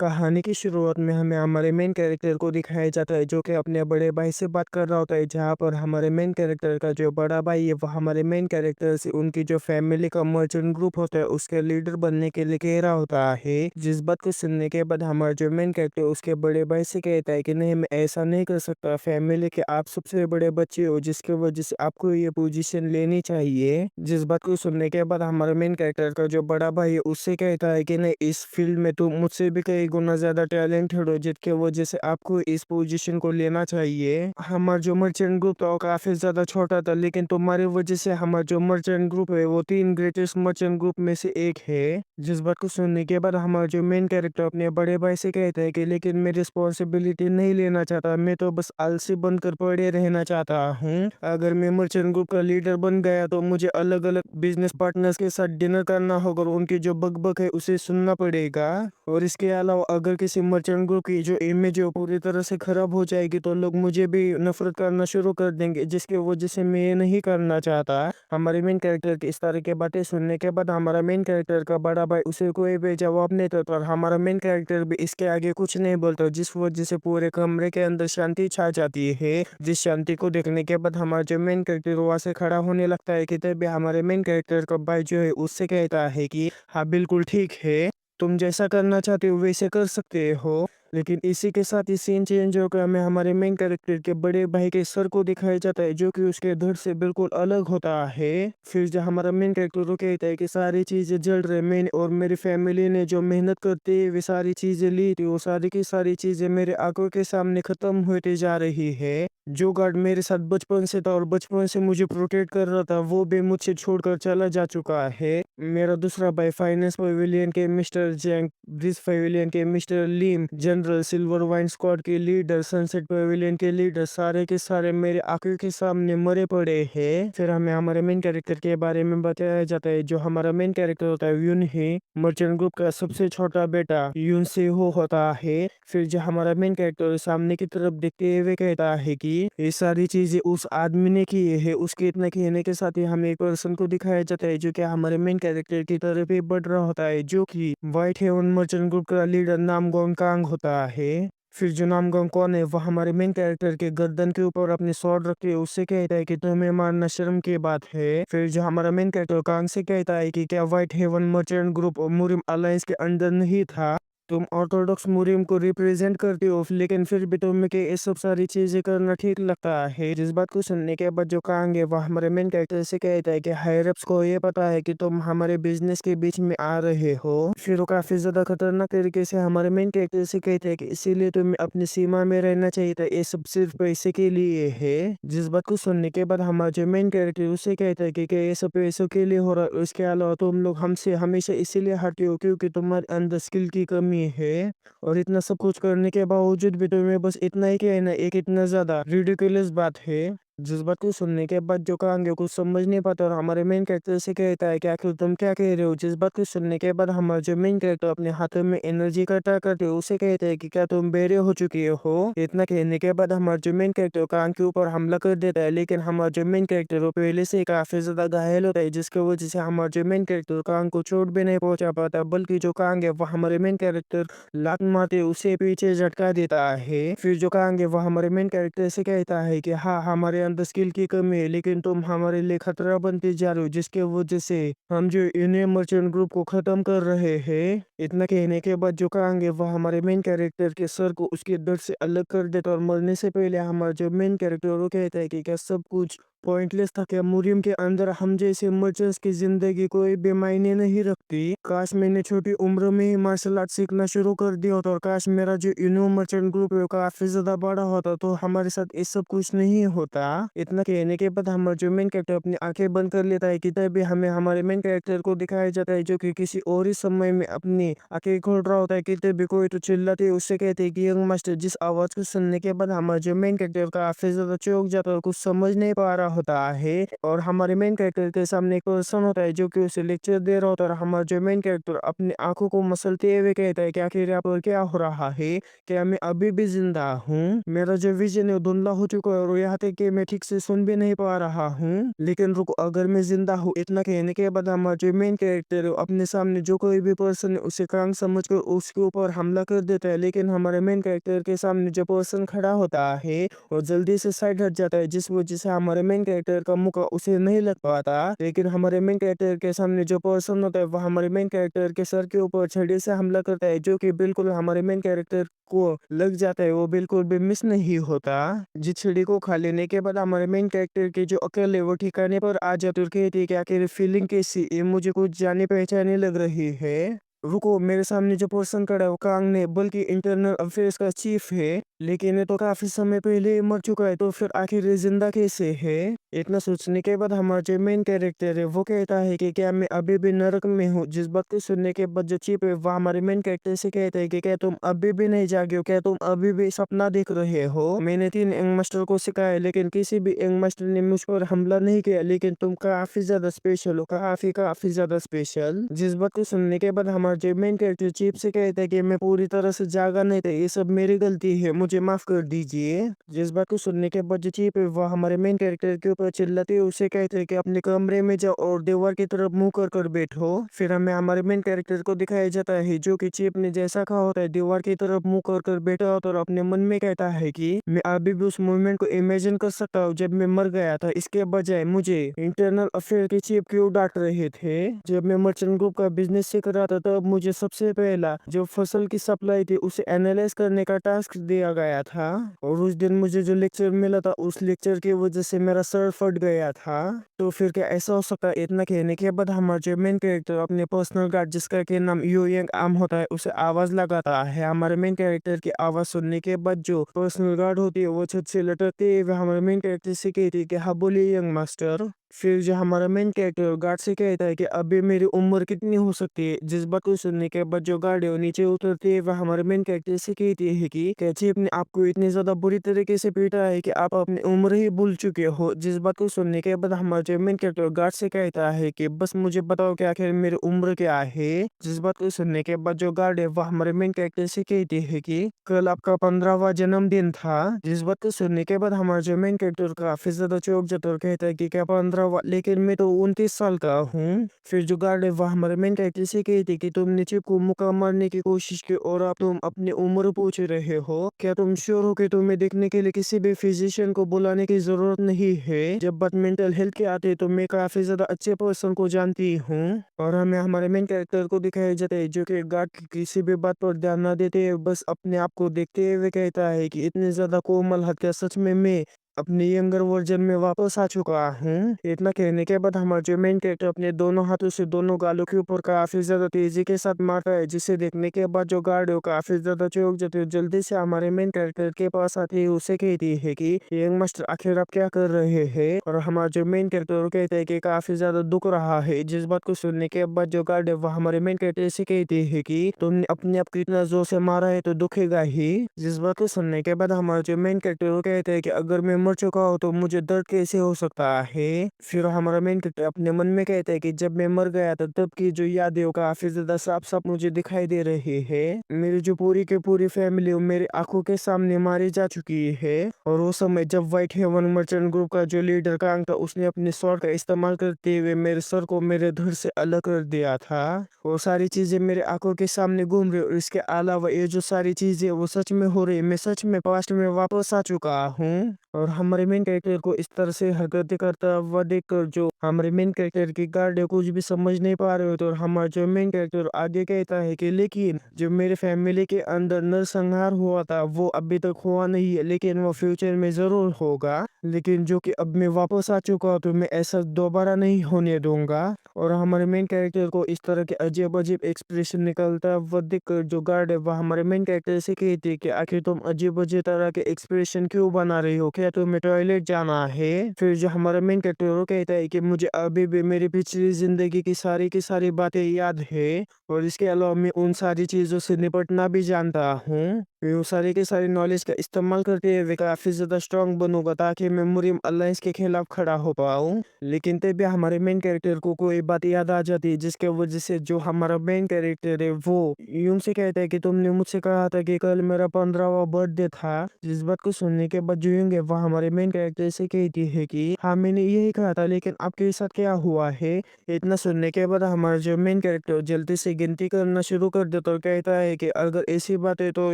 कहानी की शुरुआत में हमें हमारे मेन कैरेक्टर को दिखाया जाता है जो कि अपने बड़े भाई से बात कर रहा होता है। जहाँ पर हमारे मेन कैरेक्टर का जो बड़ा भाई है वो हमारे मेन कैरेक्टर से उनकी जो फैमिली का मर्चेंट ग्रुप होता है उसके लीडर बनने के लिए कह रहा होता है। जिस बात को सुनने के बाद हमारा जो मेन कैरेक्टर उसके बड़े भाई से कहता है कि नहीं, मैं ऐसा नहीं कर सकता। फैमिली के आप सबसे बड़े बच्चे हो जिसकी वजह से आपको ये पोजीशन लेनी चाहिए। जिस बात को सुनने के बाद हमारे मेन कैरेक्टर का जो बड़ा भाई है उससे कहता है कि नहीं, इस फील्ड में तुम मुझसे भी कई गुना ज्यादा टैलेंटेड हो जिसके वजह से आपको इस पोजीशन को लेना चाहिए। हमारा जो मर्चेंट ग्रुप था वो काफी ज्यादा छोटा था, लेकिन तुम्हारी वजह से हमारा जो मर्चेंट ग्रुप है वो 3 ग्रेटेस्ट मर्चेंट ग्रुप में से एक है। जिस बात को सुनने के बाद हमारा जो मेन कैरेक्टर अपने बड़े भाई से कहता है कि लेकिन मैं रिस्पॉन्सिबिलिटी नहीं लेना चाहता, मैं तो बस आलसी बनकर पड़े रहना चाहता हूँ। अगर मैं मर्चेंट ग्रुप का लीडर बन गया तो मुझे अलग अलग बिजनेस पार्टनर्स के साथ डिनर करना होगा और उनकी जो बकबक है उसे सुनना पड़ेगा। और इसके अलावा अगर किसी मर्चेंट ग्रुप की जो इमेज है वो पूरी तरह से खराब हो जाएगी तो लोग मुझे भी नफरत करना शुरू कर देंगे, जिसकी वजह से मैं ये नहीं करना चाहता। हमारे मेन कैरेक्टर की इस तरह की बातें सुनने के बाद हमारा मेन कैरेक्टर का बड़ा भाई उसे कोई भी जवाब नहीं देता और हमारा मेन कैरेक्टर भी इसके आगे कुछ नहीं बोलता, जिस वजह से पूरे कमरे के अंदर शांति छा जाती है। जिस शांति को देखने के बाद हमारा जो मेन कैरेक्टर वहां से खड़ा होने लगता है कि तभी हमारे मेन कैरेक्टर का भाई जो है उससे कहता है कि हाँ बिल्कुल ठीक है, तुम जैसा करना चाहते हो वैसे कर सकते हो। लेकिन इसी के साथ ही सीन चेंज होकर हमें हमारे मेन कैरेक्टर के बड़े भाई के सर को दिखाया जाता है जो कि उसके धड़ से बिल्कुल अलग होता है। फिर जब हमारा मेन कैरेक्टर को कहता है कि सारी चीजें जल रहे, मैंने और मेरी फैमिली ने जो मेहनत करते हुए सारी चीजें ली थी वो सारी की सारी चीजें मेरे आंखों के सामने खत्म होती जा रही है। जो गार्ड मेरे साथ बचपन से था और बचपन से मुझे प्रोटेक्ट कर रहा था वो भी मुझसे छोड़कर चला जा चुका है। मेरा दूसरा भाई फाइनेंस पवेलियन के मिस्टर जैंग, ब्रिज पवेलियन के मिस्टर लीम, जनरल सिल्वर वाइन स्क्वाड के लीडर, सनसेट पवेलियन के लीडर, सारे के सारे मेरे आंखों के सामने मरे पड़े हैं। फिर हमें हमारे मेन कैरेक्टर के बारे में बताया जाता है। जो हमारा मेन कैरेक्टर होता है यून ही मर्चेंट ग्रुप का सबसे छोटा बेटा यून से हो होता है। फिर जो हमारा मेन कैरेक्टर सामने की तरफ देखते हुए कहता है कि ये सारी चीजें उस आदमी ने की है। उसके इतना कहने के साथ ही हमें एक पर्सन को दिखाया जाता है जो कि हमारे मेन कैरेक्टर की तरफ ही बढ़ रहा होता है, जो कि व्हाइट हेवन मर्चेंट ग्रुप का लीडर नामगोंग कांग होता है। फिर जो नामगोंग कौन है वो हमारे मेन कैरेक्टर के गर्दन के ऊपर अपने स्वॉर्ड रख के उससे कहता है कि तुम्हें मारना शर्म की बात है। फिर जो हमारा मेन कैरेक्टर कांग से कहता है कि क्या व्हाइट हेवन मर्चेंट ग्रुप और मुरिम अलायंस के अंदर नहीं था? तुम ऑर्थोडॉक्स मुरिम को रिप्रेजेंट करते हो, लेकिन फिर भी तुम्हें के ये सब सारी चीजें करना ठीक लगता है। जिस बात को सुनने के बाद जो कहेंगे वह हमारे मेन कैरेक्टर से कहता है कि हायर अप्स को ये पता है कि तुम हमारे बिजनेस के बीच में आ रहे हो। फिर वो काफी ज्यादा खतरनाक तरीके से हमारे मेन कैरेक्टर से कहता है कि इसीलिए तुम्हें अपनी सीमा में रहना चाहिए था, ये सब सिर्फ पैसे के लिए है। जिस बात को सुनने के बाद हमारा जो मेन कैरेक्टर उससे कहता है कि ये सब पैसों के लिए हो रहा है, उसके अलावा तुम लोग हमसे हमेशा इसीलिए हटते हो क्योंकि तुम्हारे अंदर स्किल की कमी है। और इतना सब कुछ करने के बावजूद भी तुम्हें बस इतना ही कहना, एक इतना ज्यादा रिडिकुलस बात है। जिस बात को सुनने के बाद जो कहेंगे कुछ समझ नहीं पाता और हमारे मेन कैरेक्टर से कहता है कि आखिर तुम क्या कह रहे हो। जिस बात को सुनने के बाद हमारा जो मेन कैरेक्टर अपने हाथों में एनर्जी इकट्ठा करते हो उसे कहते हैं कि क्या तुम बेरे हो चुके हो। इतना कहने के बाद हमारा जो मेन कैरेक्टर कांग के ऊपर हमला कर देता है, लेकिन हमारा जो मेन कैरेक्टर वो पहले से ही काफी ज्यादा घायल होता है, जिसकी वजह से हमारा जो मेन कैरेक्टर कांग को चोट भी नहीं पहुंचा पाता, बल्कि जो कांग है वो हमारे मेन कैरेक्टर लात मारते उसे पीछे झटका देता है। फिर जो कहेंगे वो हमारे मेन कैरेक्टर से कहता है कि हाँ, हमारे अंदर स्किल की कमी है लेकिन तुम हमारे लिए खतरा बनते जा रहे हो, जिसके वजह से हम जो यूनियन मर्चेंट ग्रुप को खत्म कर रहे हैं। इतना कहने के बाद जो कहेंगे वो हमारे मेन कैरेक्टर के सर को उसके दर्द से अलग कर देता और मरने से पहले हमारा जो मेन कैरेक्टर वो कहता है कि क्या सब कुछ पॉइंटलेस था? क्या मुरियम के अंदर हम जैसे मर्चेंट्स की जिंदगी कोई बेमायने नहीं रखती? काश मैंने छोटी उम्र में ही मार्शल आर्ट सीखना शुरू कर दिया होता और काश मेरा जो यूनियन मर्चेंट ग्रुप है काफी ज्यादा बड़ा होता तो हमारे साथ ये सब कुछ नहीं होता। इतना कहने के बाद हमारा जो मेन कैरेक्टर अपनी आंखें बंद कर लेता है कि तभी हमें हमारे मेन कैरेक्टर को दिखाया जाता है जो कि किसी और ही समय में अपनी आंखें खोल रहा होता है कि तभी कोई तो चिल्लाते उससे कहते हैं कि यंग मास्टर। जिस आवाज को सुनने के बाद हमारा जो मेन कैरेक्टर काफी ज्यादा चौंक जाता है और कुछ समझ नहीं पा रहा होता है और हमारे मेन कैरेक्टर के सामने एक पर्सन होता है जो कि उसे लेक्चर दे रहा होता है और हमारा जो मेन कैरेक्टर अपनी आंखों को मसलते हुए कहता है कि आखिर यहाँ पर क्या हो रहा है, क्या मैं अभी भी जिंदा हूँ? मेरा जो विजन है वो धुंधला हो चुका है और यहाँ तक कि मैं ठीक से सुन भी नहीं पा रहा हूँ। लेकिन रुको, अगर मैं जिंदा हूँ, इतना कहने के बाद हमारा जो मेन कैरेक्टर है अपने सामने जो कोई भी पर्सन है उसे कांग समझ कर उसके ऊपर हमला कर देता है। लेकिन हमारे मेन कैरेक्टर के सामने जो पर्सन खड़ा होता है वो जल्दी से साइड हट जाता है, जिस वजह से हमारे मेन कैरेक्टर का मुका उसे नहीं लग पाता। लेकिन हमारे मेन कैरेक्टर के सामने जो पर्सन होता है वो हमारे मेन कैरेक्टर के सर के ऊपर छड़ी से हमला करता है, जो कि बिल्कुल हमारे मेन कैरेक्टर को लग जाता है, वो बिल्कुल भी मिस नहीं होता। जिस छड़ी को खा लेने के बाद हमारे मेन कैरेक्टर की जो अकल है वो ठिकाने पर आ जाती है और कहती है कि आखिर फीलिंग कैसी है, मुझे कुछ जाने पहचाने लग रही है। रुको, मेरे सामने जो पर्सन खड़ा है वो कांग ने बल्कि इंटरनल अफेयर्स का चीफ है, लेकिन ये तो काफी समय पहले ही मर चुका है, तो फिर आखिर ये जिंदा कैसे है? इतना सोचने के बाद हमारा जो मेन कैरेक्टर है वो कहता है कि क्या मैं अभी भी नरक में हूँ? जिस बात को सुनने के बाद जो चीफ है वह हमारे मेन कैरेक्टर से कहता है कि क्या तुम अभी भी नहीं जागे हो? क्या तुम अभी भी सपना देख रहे हो? मैंने 3 यंग मास्टर को सिखाया लेकिन किसी भी यंग मास्टर ने मुझ पर हमला नहीं किया, लेकिन तुम काफी ज्यादा स्पेशल हो, काफी ज्यादा स्पेशल। जिस बात को सुनने के बाद हमारा जो मेन कैरेक्टर चीफ से कहता है कि मैं पूरी तरह से जागा नहीं था, ये सब मेरी गलती है, मुझे माफ कर दीजिए। जिस बात को सुनने के बाद जो चीफ है वह हमारे मेन कैरेक्टर के ऊपर चिल्लाते हुए उसे कहते हैं कि अपने कमरे में जाओ और दीवार की तरफ मुंह कर बैठो। फिर हमें हमारे मेन कैरेक्टर को दिखाया जाता है जो कि चीफ ने जैसा कहा होता है दीवार की तरफ मुंह कर बैठा होता है और अपने मन में कहता है कि मैं अभी भी उस मोमेंट को इमेजिन कर सकता हूँ जब मैं मर गया था, इसके बजाय मुझे इंटरनल अफेयर के चीफ क्यों डांट रहे थे। जब मैं मर्चेंट ग्रुप का बिजनेस सीख रहा था तब मुझे सबसे पहला जो फसल की सप्लाई थी उसे एनालाइज करने का टास्क दिया गया था और उस दिन मुझे जो लेक्चर मिला था उस लेक्चर की वजह से मेरा सर फट गया था। तो फिर क्या ऐसा हो सकता है? इतना कहने के बाद हमारा जो मेन कैरेक्टर अपने पर्सनल गार्ड जिसका के नाम यू यंग आम होता है उसे आवाज लगाता है। हमारे मेन कैरेक्टर की आवाज सुनने के बाद जो पर्सनल गार्ड होती है वो छत से लटकते हुए हमारे मेन कैरेक्टर से कहती है कि हाँ बोलिए यंग मास्टर। फिर जो हमारा मेन कैरेक्टर गार्ड से कहता है कि अभी मेरी उम्र कितनी हो सकती है। जिस बात को सुनने के बाद जो गार्ड है वो नीचे उतरते हुए हमारे मेन कैरेक्टर से कहती है कि क्या चीफ ने आपको इतनी ज्यादा बुरी तरीके से पीटा है कि आप अपनी उम्र ही भूल चुके हो। जिस बात को सुनने के बाद हमारा जो मेन कैरेक्टर गार्ड से कहता है कि बस मुझे बताओ कि आखिर मेरी उम्र क्या है। जिस बात को सुनने के बाद जो गार्ड है वह हमारे मेन कैरेक्टर से कहती है कि कल आपका 15वां जन्मदिन था। जिस बात को सुनने के बाद हमारा जो मेन कैरेक्टर काफी ज्यादा चौंक जाता है और कहता है कि क्या 15वां, लेकिन मैं तो 29 साल का हूँ। फिर जो गार्ड है वह हमारे मेन कैरेक्टर से कहती है कि तुमने चीफ को मुक्का मारने की कोशिश की और अब तुम अपनी उम्र पूछ रहे हो। क्या तुम श्योर हो कि तुम्हें देखने के लिए किसी भी फिजिशियन को बुलाने की जरूरत नहीं है? जब बात मेंटल हेल्थ की आती है तो मैं काफी ज्यादा अच्छे पर्सन को जानती हूँ। और हमें हमारे मेन कैरेक्टर को दिखाया जाता है जो कि गार्ड की किसी भी बात पर ध्यान न देते हुए बस अपने आप को देखते हुए कहता है कि इतनी ज्यादा कोमल हत्या सच में मैं अपने यंगर वर्जन में वापस आ चुका हूँ। इतना कहने के बाद हमारा जो मेन कैरेक्टर अपने दोनों हाथों से दोनों गालों के ऊपर काफी ज्यादा तेजी के साथ मारता है, जिसे देखने के बाद जो गार्ड है वो काफी ज्यादा चौंक जाते हैं। जल्दी से हमारे मेन कैरेक्टर के पास आती है, उसे कहती है कि यंग मास्टर आखिर आप क्या कर रहे हैं? और हमारा जो मेन कैरेक्टर कहता है कि काफी ज्यादा दुख रहा है। जिस बात को सुनने के बाद जो गार्ड है वह हमारे मेन कैरेक्टर से कहती है कि तुमने अपने आप को इतना जोर से मारा है तो दुखेगा ही। जिस बात को सुनने के बाद हमारा जो मेन कैरेक्टर कहता है कि अगर मैं मर चुका हो तो मुझे दर्द कैसे हो सकता है। फिर हमारा मेन कैरेक्टर अपने मन में कहता है कि जब मैं मर गया था तब की जो यादें वो काफी ज्यादा साफ साफ मुझे दिखाई दे रही है। मेरी जो पूरी की पूरी फैमिली मेरी आंखों के सामने मारी जा चुकी है। और वो समय जब व्हाइट हेवन मर्चेंट ग्रुप का जो लीडर कांग था उसने अपने स्वord का इस्तेमाल करते हुए मेरे सर को मेरे धड़ से अलग कर दिया था। वो सारी चीजें मेरे आंखों के सामने घूम रही और इसके अलावा ये जो सारी चीजें वो सच में हो रही, मैं सच में पास्ट में वापस आ चुका हूँ। और हमारे मेन कैरेक्टर को इस तरह से हरकतें करता हुआ देखकर जो हमारे मेन कैरेक्टर की गार्ड है कुछ भी समझ नहीं पा रहे होते। और हमारा जो मेन कैरेक्टर आगे कहता है कि लेकिन जो मेरे फैमिली के अंदर नरसंहार हुआ था वो अभी तक हुआ नहीं है, लेकिन वो फ्यूचर में जरूर होगा। लेकिन जो कि अब मैं वापस आ चुका हूँ तो मैं ऐसा दोबारा नहीं होने दूंगा। और हमारे मेन कैरेक्टर को इस तरह के अजीब अजीब एक्सप्रेशन निकलता हुआ देखकर जो गार्ड है वह हमारे मेन कैरेक्टर से कहती है कि आखिर तुम अजीब अजीब तरह के एक्सप्रेशन क्यों बना रही हो? क्या तुम्हें टॉयलेट जाना है? फिर जो हमारा मेन कैरेक्टर वो कहता है कि मुझे अभी भी मेरी पिछली जिंदगी की सारी बातें याद है और इसके अलावा मैं उन सारी चीजों से निपटना भी जानता हूँ। वो सारी की सारी नॉलेज का इस्तेमाल करके वे काफ़ी ज़्यादा स्ट्रांग बनूँगा ताकि मैं मुरीम अलायंस के खिलाफ खड़ा हो पाऊँ। लेकिन तभी हमारे मेन कैरेक्टर को कोई बात याद आ जाती है जिसके वजह से जो हमारा मेन कैरेक्टर है वो यूं से कहता है कि तुमने मुझसे कहा था कि कल मेरा 15वां बर्थडे था। जिस बात को सुनने के बाद जो यूंग है वो हमारे मेन कैरेक्टर से कहती है कि हाँ मैंने यही कहा था लेकिन आपके साथ क्या हुआ है। इतना सुनने के बाद हमारा जो मेन कैरेक्टर जल्दी से गिनती करना शुरू कर देता और कहता है कि अगर ऐसी बात है तो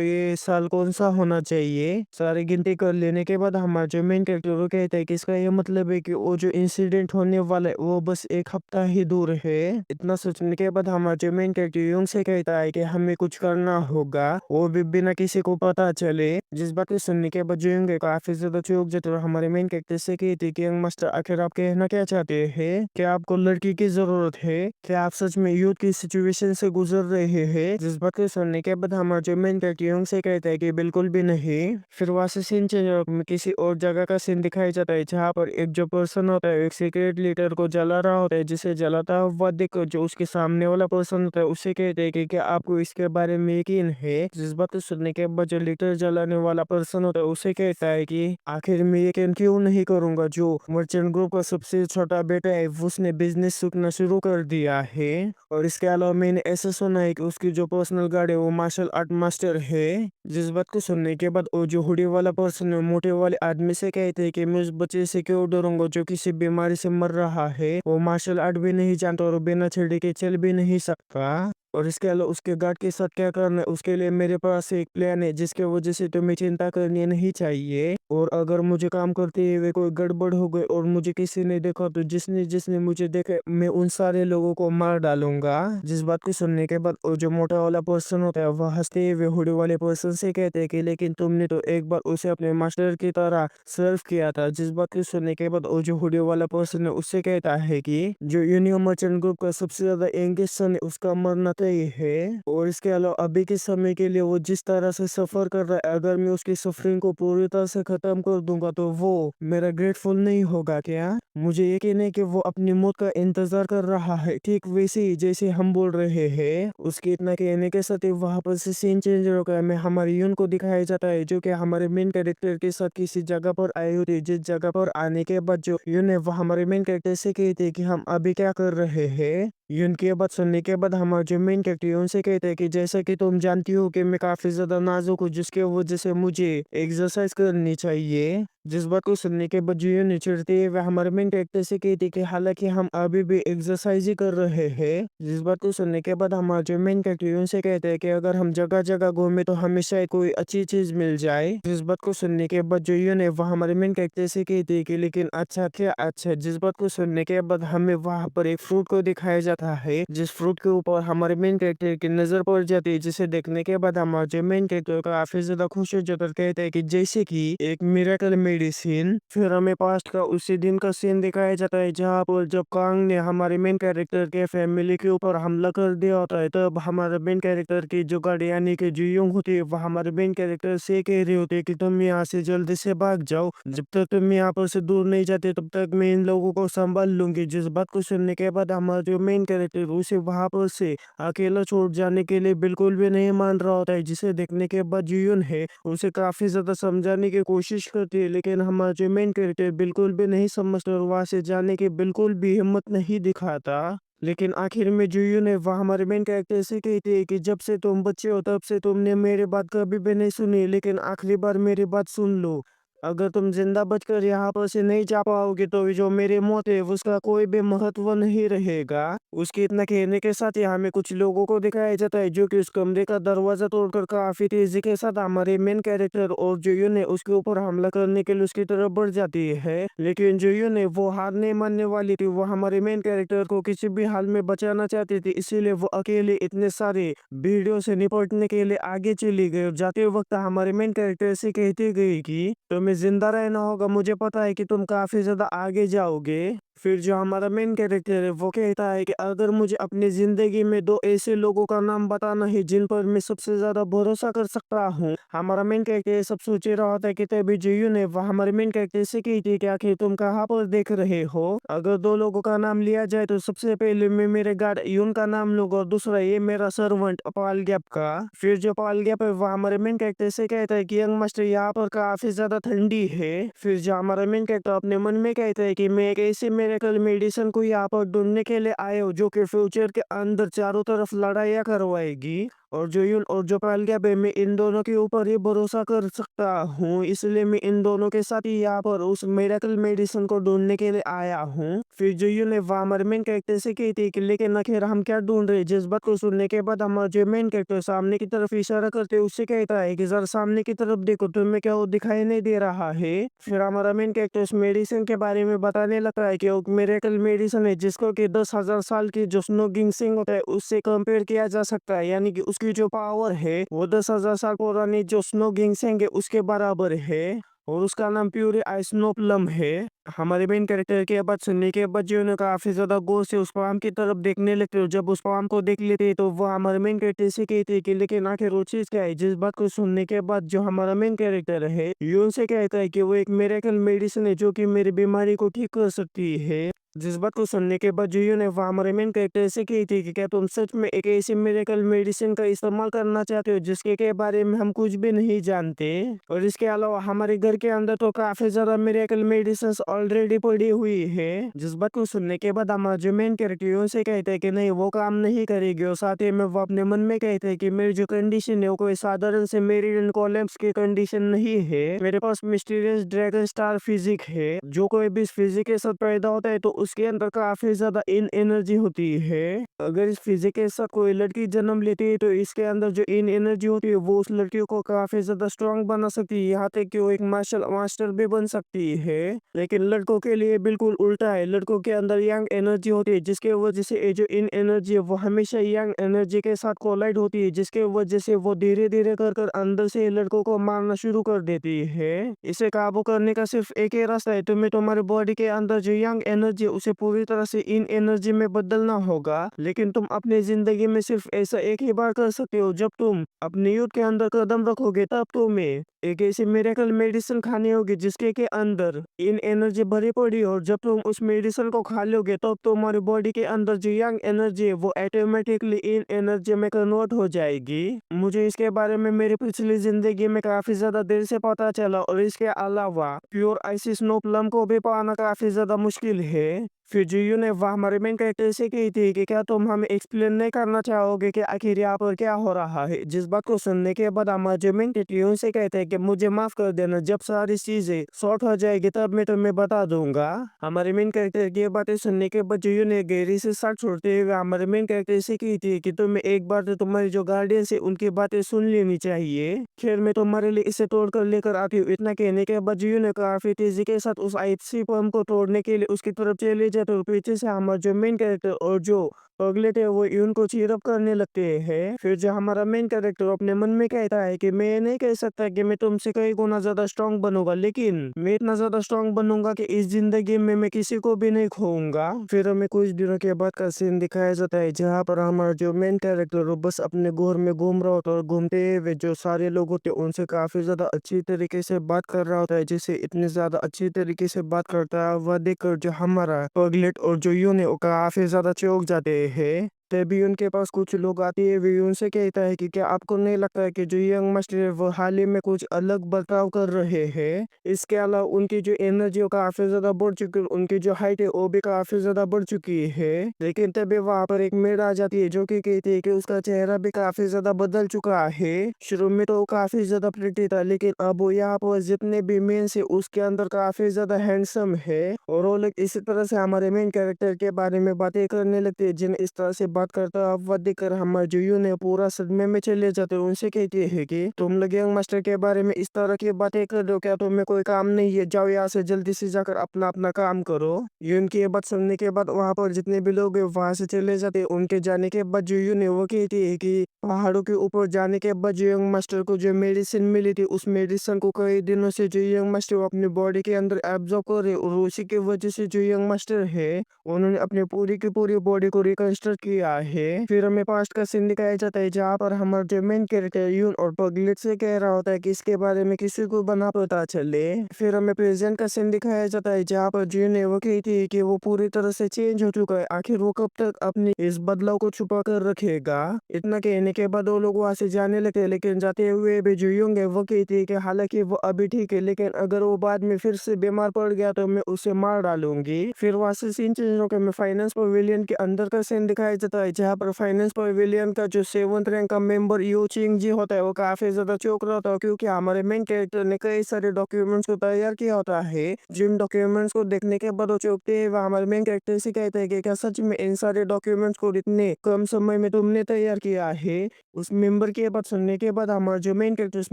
ये साल कौन सा होना चाहिए। सारी गिनती कर लेने के बाद हमारा जो मेन कैरेक्टर वो कहता है कि इसका ये मतलब है कि वो जो इंसिडेंट होने वाला है वो बस एक हफ्ता ही दूर है। इतना सोचने के बाद हमारा जो मेन कैरेक्टर यूं से कहता है कि हमें कुछ करना होगा वो भी बिना किसी को पता चले। जिस बात को सुनने के बाद जो यूं काफी ज्यादा चौंक जाते और हमारे मेन कैरेक्टर से कहते कि यंग मास्टर आखिर आप कहना क्या चाहते हैं। क्या आपको लड़की की जरूरत है। क्या आप सच में युद्ध की सिचुएशन से गुजर रहे हैं। जिस बात को सुनने के बाद हमारा जो मेन कैरेक्टर यूं से कहता है कि बिल्कुल भी नहीं। फिर वहां से सीन चेंज में किसी और जगह का सीन दिखाया जाता है जहाँ पर एक जो पर्सन होता है एक सीक्रेट लीडर को जला रहा होता है जिसे जलाता हुआ देखकर जो उसके सामने वाला पर्सन होता है उससे कहते हैं कि क्या आपको इसके बारे में यकीन है। जिस बात को सुनने के बाद जो लीडर जलाने वाला पर्सन होता है उसे कहता है कि आखिर मैं यकीन क्यों नहीं करूंगा जो मर्चेंट ग्रुप का सबसे छोटा बेटा है उसने बिजनेस सीखना शुरू कर दिया है। और इसके अलावा मैंने ऐसा सुना है कि उसकी जो पर्सनल गार्ड है वो मार्शल आर्ट मास्टर है। जिस बात को सुनने के बाद वो जो हुडी वाला पर्सन है मोटे वाले आदमी से कहते हैं कि मैं उस बच्चे से क्यों डरूंगा जो किसी बीमारी से मर रहा है। वो मार्शल आर्ट भी नहीं जानता और बिना छड़ी के चल भी नहीं सकता। और इसके अलावा उसके गार्ड के साथ क्या करना है उसके लिए मेरे पास एक प्लान है जिसके वजह से तुम्हें चिंता करनी नहीं चाहिए। और अगर मुझे काम करते हुए कोई गड़बड़ हो गई और मुझे किसी ने देखा तो जिसने जिसने मुझे देखा मैं उन सारे लोगों को मार डालूंगा। जिस बात को सुनने के बाद वो जो मोटा वाला पर्सन होता है वह हंसते हुए हुडी वाले पर्सन से कहते हैं कि लेकिन तुमने तो एक बार उसे अपने मास्टर की तरह सर्व किया था। जिस बात को सुनने के बाद वो जो हुडी वाला पर्सन है उससे कहता है कि जो यूनियन मर्चेंट ग्रुप का सबसे ज्यादा यंगेस्ट सन है उसका मरना तय है। और इसके अलावा अभी के समय के लिए वो जिस तरह से सफर कर रहा है अगर मैं उसकी सफरिंग को पूरी तरह से खत्म कर दूंगा तो वो मेरा ग्रेटफुल नहीं होगा क्या। मुझे यकीन है कि वो अपनी मौत का इंतजार कर रहा है ठीक वैसे ही जैसे हम बोल रहे हैं। उसके इतना कहने के साथ ही वहां पर से सीन चेंज हो गया में हमारे यून को दिखाया जाता है जो कि हमारे मेन कैरेक्टर के साथ किसी जगह पर आई होती है। जिस जगह पर आने के बाद जो यून है वो हमारे मेन कैरेक्टर से कहते हैं कि हम अभी क्या कर रहे हैं। यून की बात सुनने के बाद हमारे जो मेन कैरेक्टर उनसे कहते हैं कि जैसा कि तुम जानती हो कि मैं काफी ज्यादा नाजुक हूँ जिसके वजह से मुझे एक्सरसाइज करनी चाहिए। जिस बात को सुनने के बाद जो यून चिढ़ते हुए हमारे मेन कैरेक्टर से कहते हैं कि हालांकि हम अभी भी एक्सरसाइज ही कर रहे हैं। जिस बात को सुनने के बाद हमारे जो मेन कैरेक्टर उनसे कहते हैं कि अगर हम जगह जगह घूमे तो हमें शायद कोई अच्छी चीज मिल जाए। जिस बात को सुनने के बाद जो यून है वह हमारे मेन कैरेक्टर से कहते हैं कि लेकिन अच्छा क्या अच्छा। जिस बात को सुनने के बाद हमें वहां पर एक फ्रूट को दिखाया जाता है जिस फ्रूट के ऊपर हमारे मेन कैरेक्टर की नजर पड़ जाती है जिसे देखने के बाद हमारे जो मेन कैरेक्टर काफी ज्यादा खुश हो जाता है कहते हैं कि जैसे कि एक मिरेकल मेडिसिन। फिर हमें पास्ट का उसी दिन का सीन दिखाया जाता है जहाँ पर जब कांग ने हमारे मेन कैरेक्टर के फैमिली के ऊपर हमला कर दिया होता है तब हमारे मेन कैरेक्टर की जो गाड़ी यानी कि जुयोंग होती है वह हमारे मेन कैरेक्टर से कह रही होती है कि तुम यहाँ से जल्दी से भाग जाओ। जब तक तुम यहाँ पर से दूर नहीं जाते तब तक मैं इन लोगों को संभाल लूंगी। जिस बात को सुनने के बाद हमारा जो मेन कैरेक्टर उसे वहां पर से अकेला छोड़ जाने के लिए बिल्कुल भी नहीं मान रहा होता है। जिसे देखने के बाद जुयून है उसे काफी ज्यादा समझाने की कोशिश करती है लेकिन हमारा जो मेन कैरेक्टर बिल्कुल भी नहीं समझता और वहां से जाने की बिल्कुल भी हिम्मत नहीं दिखाता। लेकिन आखिर में जुयू ने वह हमारे मेन कैरेक्टर से कहती है कि जब से तुम बच्चे हो तब से तुमने मेरी बात कभी भी नहीं सुनी लेकिन आखिरी बार मेरी बात सुन लो। अगर तुम जिंदा बचकर यहाँ पर से नहीं जा पाओगे तो जो मेरी मौत है उसका कोई भी महत्व नहीं रहेगा। उसके इतना कहने के साथ ही हमें कुछ लोगों को दिखाया जाता है जो कि उस कमरे का दरवाजा तोड़कर काफी तेजी के साथ हमारे मेन कैरेक्टर और जोयू ने उसके ऊपर हमला करने के लिए उसकी तरफ बढ़ जाती है। लेकिन जोयू ने वो हार नहीं मानने वाली थी। वो हमारे मेन कैरेक्टर को किसी भी हाल में बचाना चाहती थी इसीलिए वो अकेले इतने सारे भीड़ों से निपटने के लिए आगे चली गई। और जाते वक्त हमारे मेन कैरेक्टर से कहती गई कि तुम्हें जिंदा रहना होगा मुझे पता है कि तुम काफी ज्यादा आगे जाओगे। फिर जो हमारा मेन कैरेक्टर है वो कहता है कि अगर मुझे अपनी जिंदगी में दो ऐसे लोगों का नाम बताना है जिन पर मैं सबसे ज्यादा भरोसा कर सकता हूँ। हमारा मेन कैरेक्टर ये सब सोच रहा होता है कि तभी जो ने वह हमारे मेन कैरेक्टर से कहती है कि आखिर तुम कहाँ पर देख रहे हो। अगर दो लोगों का नाम लिया जाए तो सबसे पहले मैं मेरे गार्ड यून का नाम लूंगा और दूसरा ये मेरा सर्वेंट पाल गैप का। फिर जो पाल गैप है वह हमारे मेन कैरेक्टर से कहता है कि यंग मास्टर यहाँ पर काफी ज्यादा ठंडी है। फिर जो हमारा मेन कैरेक्टर अपने मन में कहता है कि मैं एक ऐसे मेरेकल मेडिसिन को यहाँ पर ढूंढने के लिए आया हूँ जो कि फ्यूचर के अंदर चारों तरफ लड़ाइयाँ करवाएगी। और जो यून और जो पाल गया मैं इन दोनों के ऊपर ही भरोसा कर सकता हूँ, इसलिए मैं इन दोनों के साथ ही यहाँ पर उस मेरेकल मेडिसिन को ढूंढने के लिए आया हूँ। फिर जो यून है वह हमारे मेन कैरेक्टर से कहती है कि लेकिन आखिर हम क्या ढूंढ रहे हैं। जिस बात को सुनने के बाद हमारा जो मेन कैरेक्टर सामने की तरफ इशारा करते हुए उससे कहता है कि जरा सामने की तरफ देखो, तुम्हें क्या वो दिखाई नहीं दे रहा है। फिर हमारा मेन कैरेक्टर उस मेडिसिन के बारे में बताने लगता है कि वो मेरेकल मेडिसिन है जिसको कि 10,000 साल की जो स्नो गिंगसिंग होता है उससे कंपेयर किया जा सकता है, यानी कि उसकी जो पावर है वो 10,000 साल पुरानी जो स्नो गिंगसिंग है उसके बराबर है। और उसका नाम प्यूरी आइसनोप्लम है। हमारे मेन कैरेक्टर की बात सुनने के बाद जो है ना काफी ज्यादा गौर से उस पाम की तरफ देखने लगते हो। जब उस पाम को देख लेते हैं तो वो हमारे मेन कैरेक्टर से कहते हैं कि लेकिन आखिर वो चीज क्या है। जिस बात को सुनने के बाद जो हमारा मेन कैरेक्टर है यून से कहता है कि वो एक मिरेकल मेडिसिन है जो कि मेरी बीमारी को ठीक कर सकती है। जिस बात को सुनने के बाद जो यून है वो हमारे मेन कैरेक्टर से कहती है कि क्या तुम सच में एक ऐसी मिरेकल मेडिसिन का इस्तेमाल करना चाहते हो जिसके के बारे में हम कुछ भी नहीं जानते। और इसके अलावा हमारे घर के अंदर तो काफी ज्यादा मिरेकल मेडिसिन ऑलरेडी पड़ी हुई है। जिस बात को सुनने के बाद हमारा जो मेन कैरेक्टर से कहते हैं कि नहीं वो काम नहीं करेगी। और साथ ही में वो अपने मन में कहते हैं कि मेरी जो कंडीशन है वो कोई साधारण से मेरिडियन कोलैप्स की कंडीशन नहीं है। मेरे पास मिस्टीरियस ड्रैगन स्टार फिजिक है। जो कोई भी इस फिजिक के साथ पैदा होता है तो उसके अंदर काफी ज्यादा इन एनर्जी होती है। अगर इस फिजिक के साथ कोई लड़की जन्म लेती है तो इसके अंदर जो इन एनर्जी होती है वो उस लड़की को काफी ज्यादा स्ट्रांग बना सकती है, यहाँ तक कि वो एक मार्शल मास्टर भी बन सकती है। लेकिन लड़कों के लिए बिल्कुल उल्टा है। लड़कों के अंदर यंग एनर्जी होती है जिसके वजह से ये जो इन एनर्जी है वो हमेशा यंग एनर्जी के साथ कोलाइड होती है, जिसके वजह से वो धीरे धीरे कर कर अंदर से लड़कों को मारना शुरू कर देती है। इसे काबू करने का सिर्फ एक ही रास्ता है, तुम्हें तुम्हारे बॉडी के अंदर जो यंग एनर्जी है उसे पूरी तरह से इन एनर्जी में बदलना होगा। लेकिन तुम अपनी जिंदगी में सिर्फ ऐसा एक ही बार कर सकते हो। जब तुम अपनी यूथ के अंदर कदम रखोगे तब तुम्हें एक ऐसी मिरेकल मेडिसिन खानी होगी जिसके के अंदर इन एनर्जी भरी पड़ी हो। और जब तुम उस मेडिसिन को खा लोगे तब तुम्हारी बॉडी के अंदर जो यंग एनर्जी है वो ऑटोमेटिकली इन एनर्जी में कन्वर्ट हो जाएगी। मुझे इसके बारे में मेरी पिछली जिंदगी में काफी ज्यादा देर से पता चला। और इसके अलावा प्योर आइसिस नो प्लम को भी पाना काफी ज्यादा मुश्किल है। फिर जीयू ने वह हमारे मेन कैरेक्टर से कही थी कि क्या तुम हमें एक्सप्लेन नहीं करना चाहोगे कि आखिर यहाँ पर क्या हो रहा है। जिस बात को सुनने के बाद हमारे जो मेन कैरेक्टर से कहते हैं कि मुझे माफ कर देना, जब सारी चीजें सॉर्ट हो जाएगी तब मैं तुम्हें बता दूंगा। हमारे मेन कैरेक्टर की बातें सुनने के बाद जीयू ने गहरी से साथ छोड़ते हुए हमारे मेन कैरेक्टर से कही थी कि तुम्हें एक बार तो तुम्हारे जो गार्डियन है उनकी बातें सुन लेनी चाहिए। खैर मैं तुम्हारे लिए इसे तोड़ कर लेकर आती हूँ। इतना कहने के बाद जीयू ने काफी तेजी के साथ उस आईसी फॉर्म को तोड़ने के लिए उसकी तरफ चले जाते और पीछे से हमारा जो मेन कैरेक्टर और जो अगले थे वो उनको चीरअप करने लगते हैं। फिर जो हमारा मेन कैरेक्टर अपने मन में कहता है कि मैं नहीं कह सकता कि मैं तुमसे कई गुना ज्यादा स्ट्रांग बनूंगा, लेकिन मैं इतना ज्यादा स्ट्रांग बनूंगा कि इस जिंदगी में मैं किसी को भी नहीं खोऊंगा। फिर हमें कुछ दिनों के बाद का सीन दिखाया जाता है जहाँ पर हमारा जो मेन कैरेक्टर बस अपने घर में घूम रहा होता है और घूमते हुए जो सारे लोग होते हैं उनसे काफी ज्यादा अच्छी तरीके से बात कर रहा होता है। जिसे इतनी ज्यादा अच्छी तरीके से बात करता है वह देखकर जो हमारा पगलेट और जो यून है वो काफी ज्यादा चौंक जाते हैं। तभी उनके पास कुछ लोग आते हैं। वे उनसे कहता है कि क्या आपको नहीं लगता है कि जो यंग मास्टर है वो हाल ही में कुछ अलग बर्ताव कर रहे हैं। इसके अलावा उनकी जो एनर्जी वो काफी ज्यादा बढ़ चुकी है, उनकी जो हाइट है वो भी काफी ज्यादा बढ़ चुकी है। लेकिन तभी वहां पर एक मेड आ जाती है जो कि कहती है कि उसका चेहरा भी काफी ज्यादा बदल चुका है। शुरू में तो वो काफी ज्यादा प्रिटी था लेकिन अब वो यहाँ पर जितने भी मेन से उसके अंदर काफी ज्यादा हैंडसम है। और वो लोग इसी तरह से हमारे मेन कैरेक्टर के बारे में बातें करने लगते हैं। जिन इस तरह से बात करता हुआ देखकर हमारे जो यून है पूरा सदमे में चले जाते हैं। उनसे कहते हैं कि तुम लोग यंग मास्टर के बारे में इस तरह की बातें कर रहे हो, क्या तुम्हें कोई काम नहीं है? जाओ यहाँ से जल्दी से जाकर अपना अपना काम करो। यून की ये बात सुनने के बाद वहां पर जितने भी लोग हैं वहां से चले जाते हैं। उनके जाने के बाद जो यून है वो कहती है कि पहाड़ों के ऊपर जाने के बाद जो यंग मास्टर को जो मेडिसिन मिली थी उस मेडिसिन को कई दिनों से जो यंग मास्टर वो अपनी बॉडी के अंदर एब्जॉर्ब कर रहे, और उसी की वजह से जो यंग मास्टर है उन्होंने अपनी पूरी की पूरी बॉडी को रिकंस्ट्रक्ट किया है। फिर हमें पास्ट का सीन दिखाया जाता है जहाँ पर हमारा जो मेन कैरेक्टर यून और पगलेट से कह रहा होता है कि इसके बारे में किसी को बना पता चले। फिर हमें प्रेजेंट का सीन दिखाया जाता है जहाँ पर जून ने वो कहती है कि वो पूरी तरह से चेंज हो चुका है, आखिर वो कब तक अपनी इस बदलाव को छुपा कर रखेगा। इतना कहने के बाद वो लोग वहां से जाने लगे, लेकिन जाते हुए भी जो यूंग है वो कहती है कि हालांकि वो अभी ठीक है, लेकिन अगर वो बाद में फिर से बीमार पड़ गया तो मैं उसे मार डालूंगी। फिर वहां से सीन चेंज होकर मैं फाइनेंस पवेलियन के अंदर का सीन दिखाया जाता है जहाँ पर फाइनेंस पवेलियन का जो 7th रैंक का मेंबर यू चिंग जी होता है वो काफी ज्यादा चौंक रहा होता है, क्योंकि हमारे मेन कैरेक्टर ने कई सारे डॉक्यूमेंट्स को तैयार किया होता है। जिन डॉक्यूमेंट्स को देखने के बाद वो चौंकते हैं। वह हमारे मेन कैरेक्टर से कहते हैं कि क्या सच में इन सारे डॉक्यूमेंट्स को इतने कम समय में तुमने तैयार किया है? उस मेंबर की बात सुनने के बाद हमारा जो मेन कैरेक्टर उस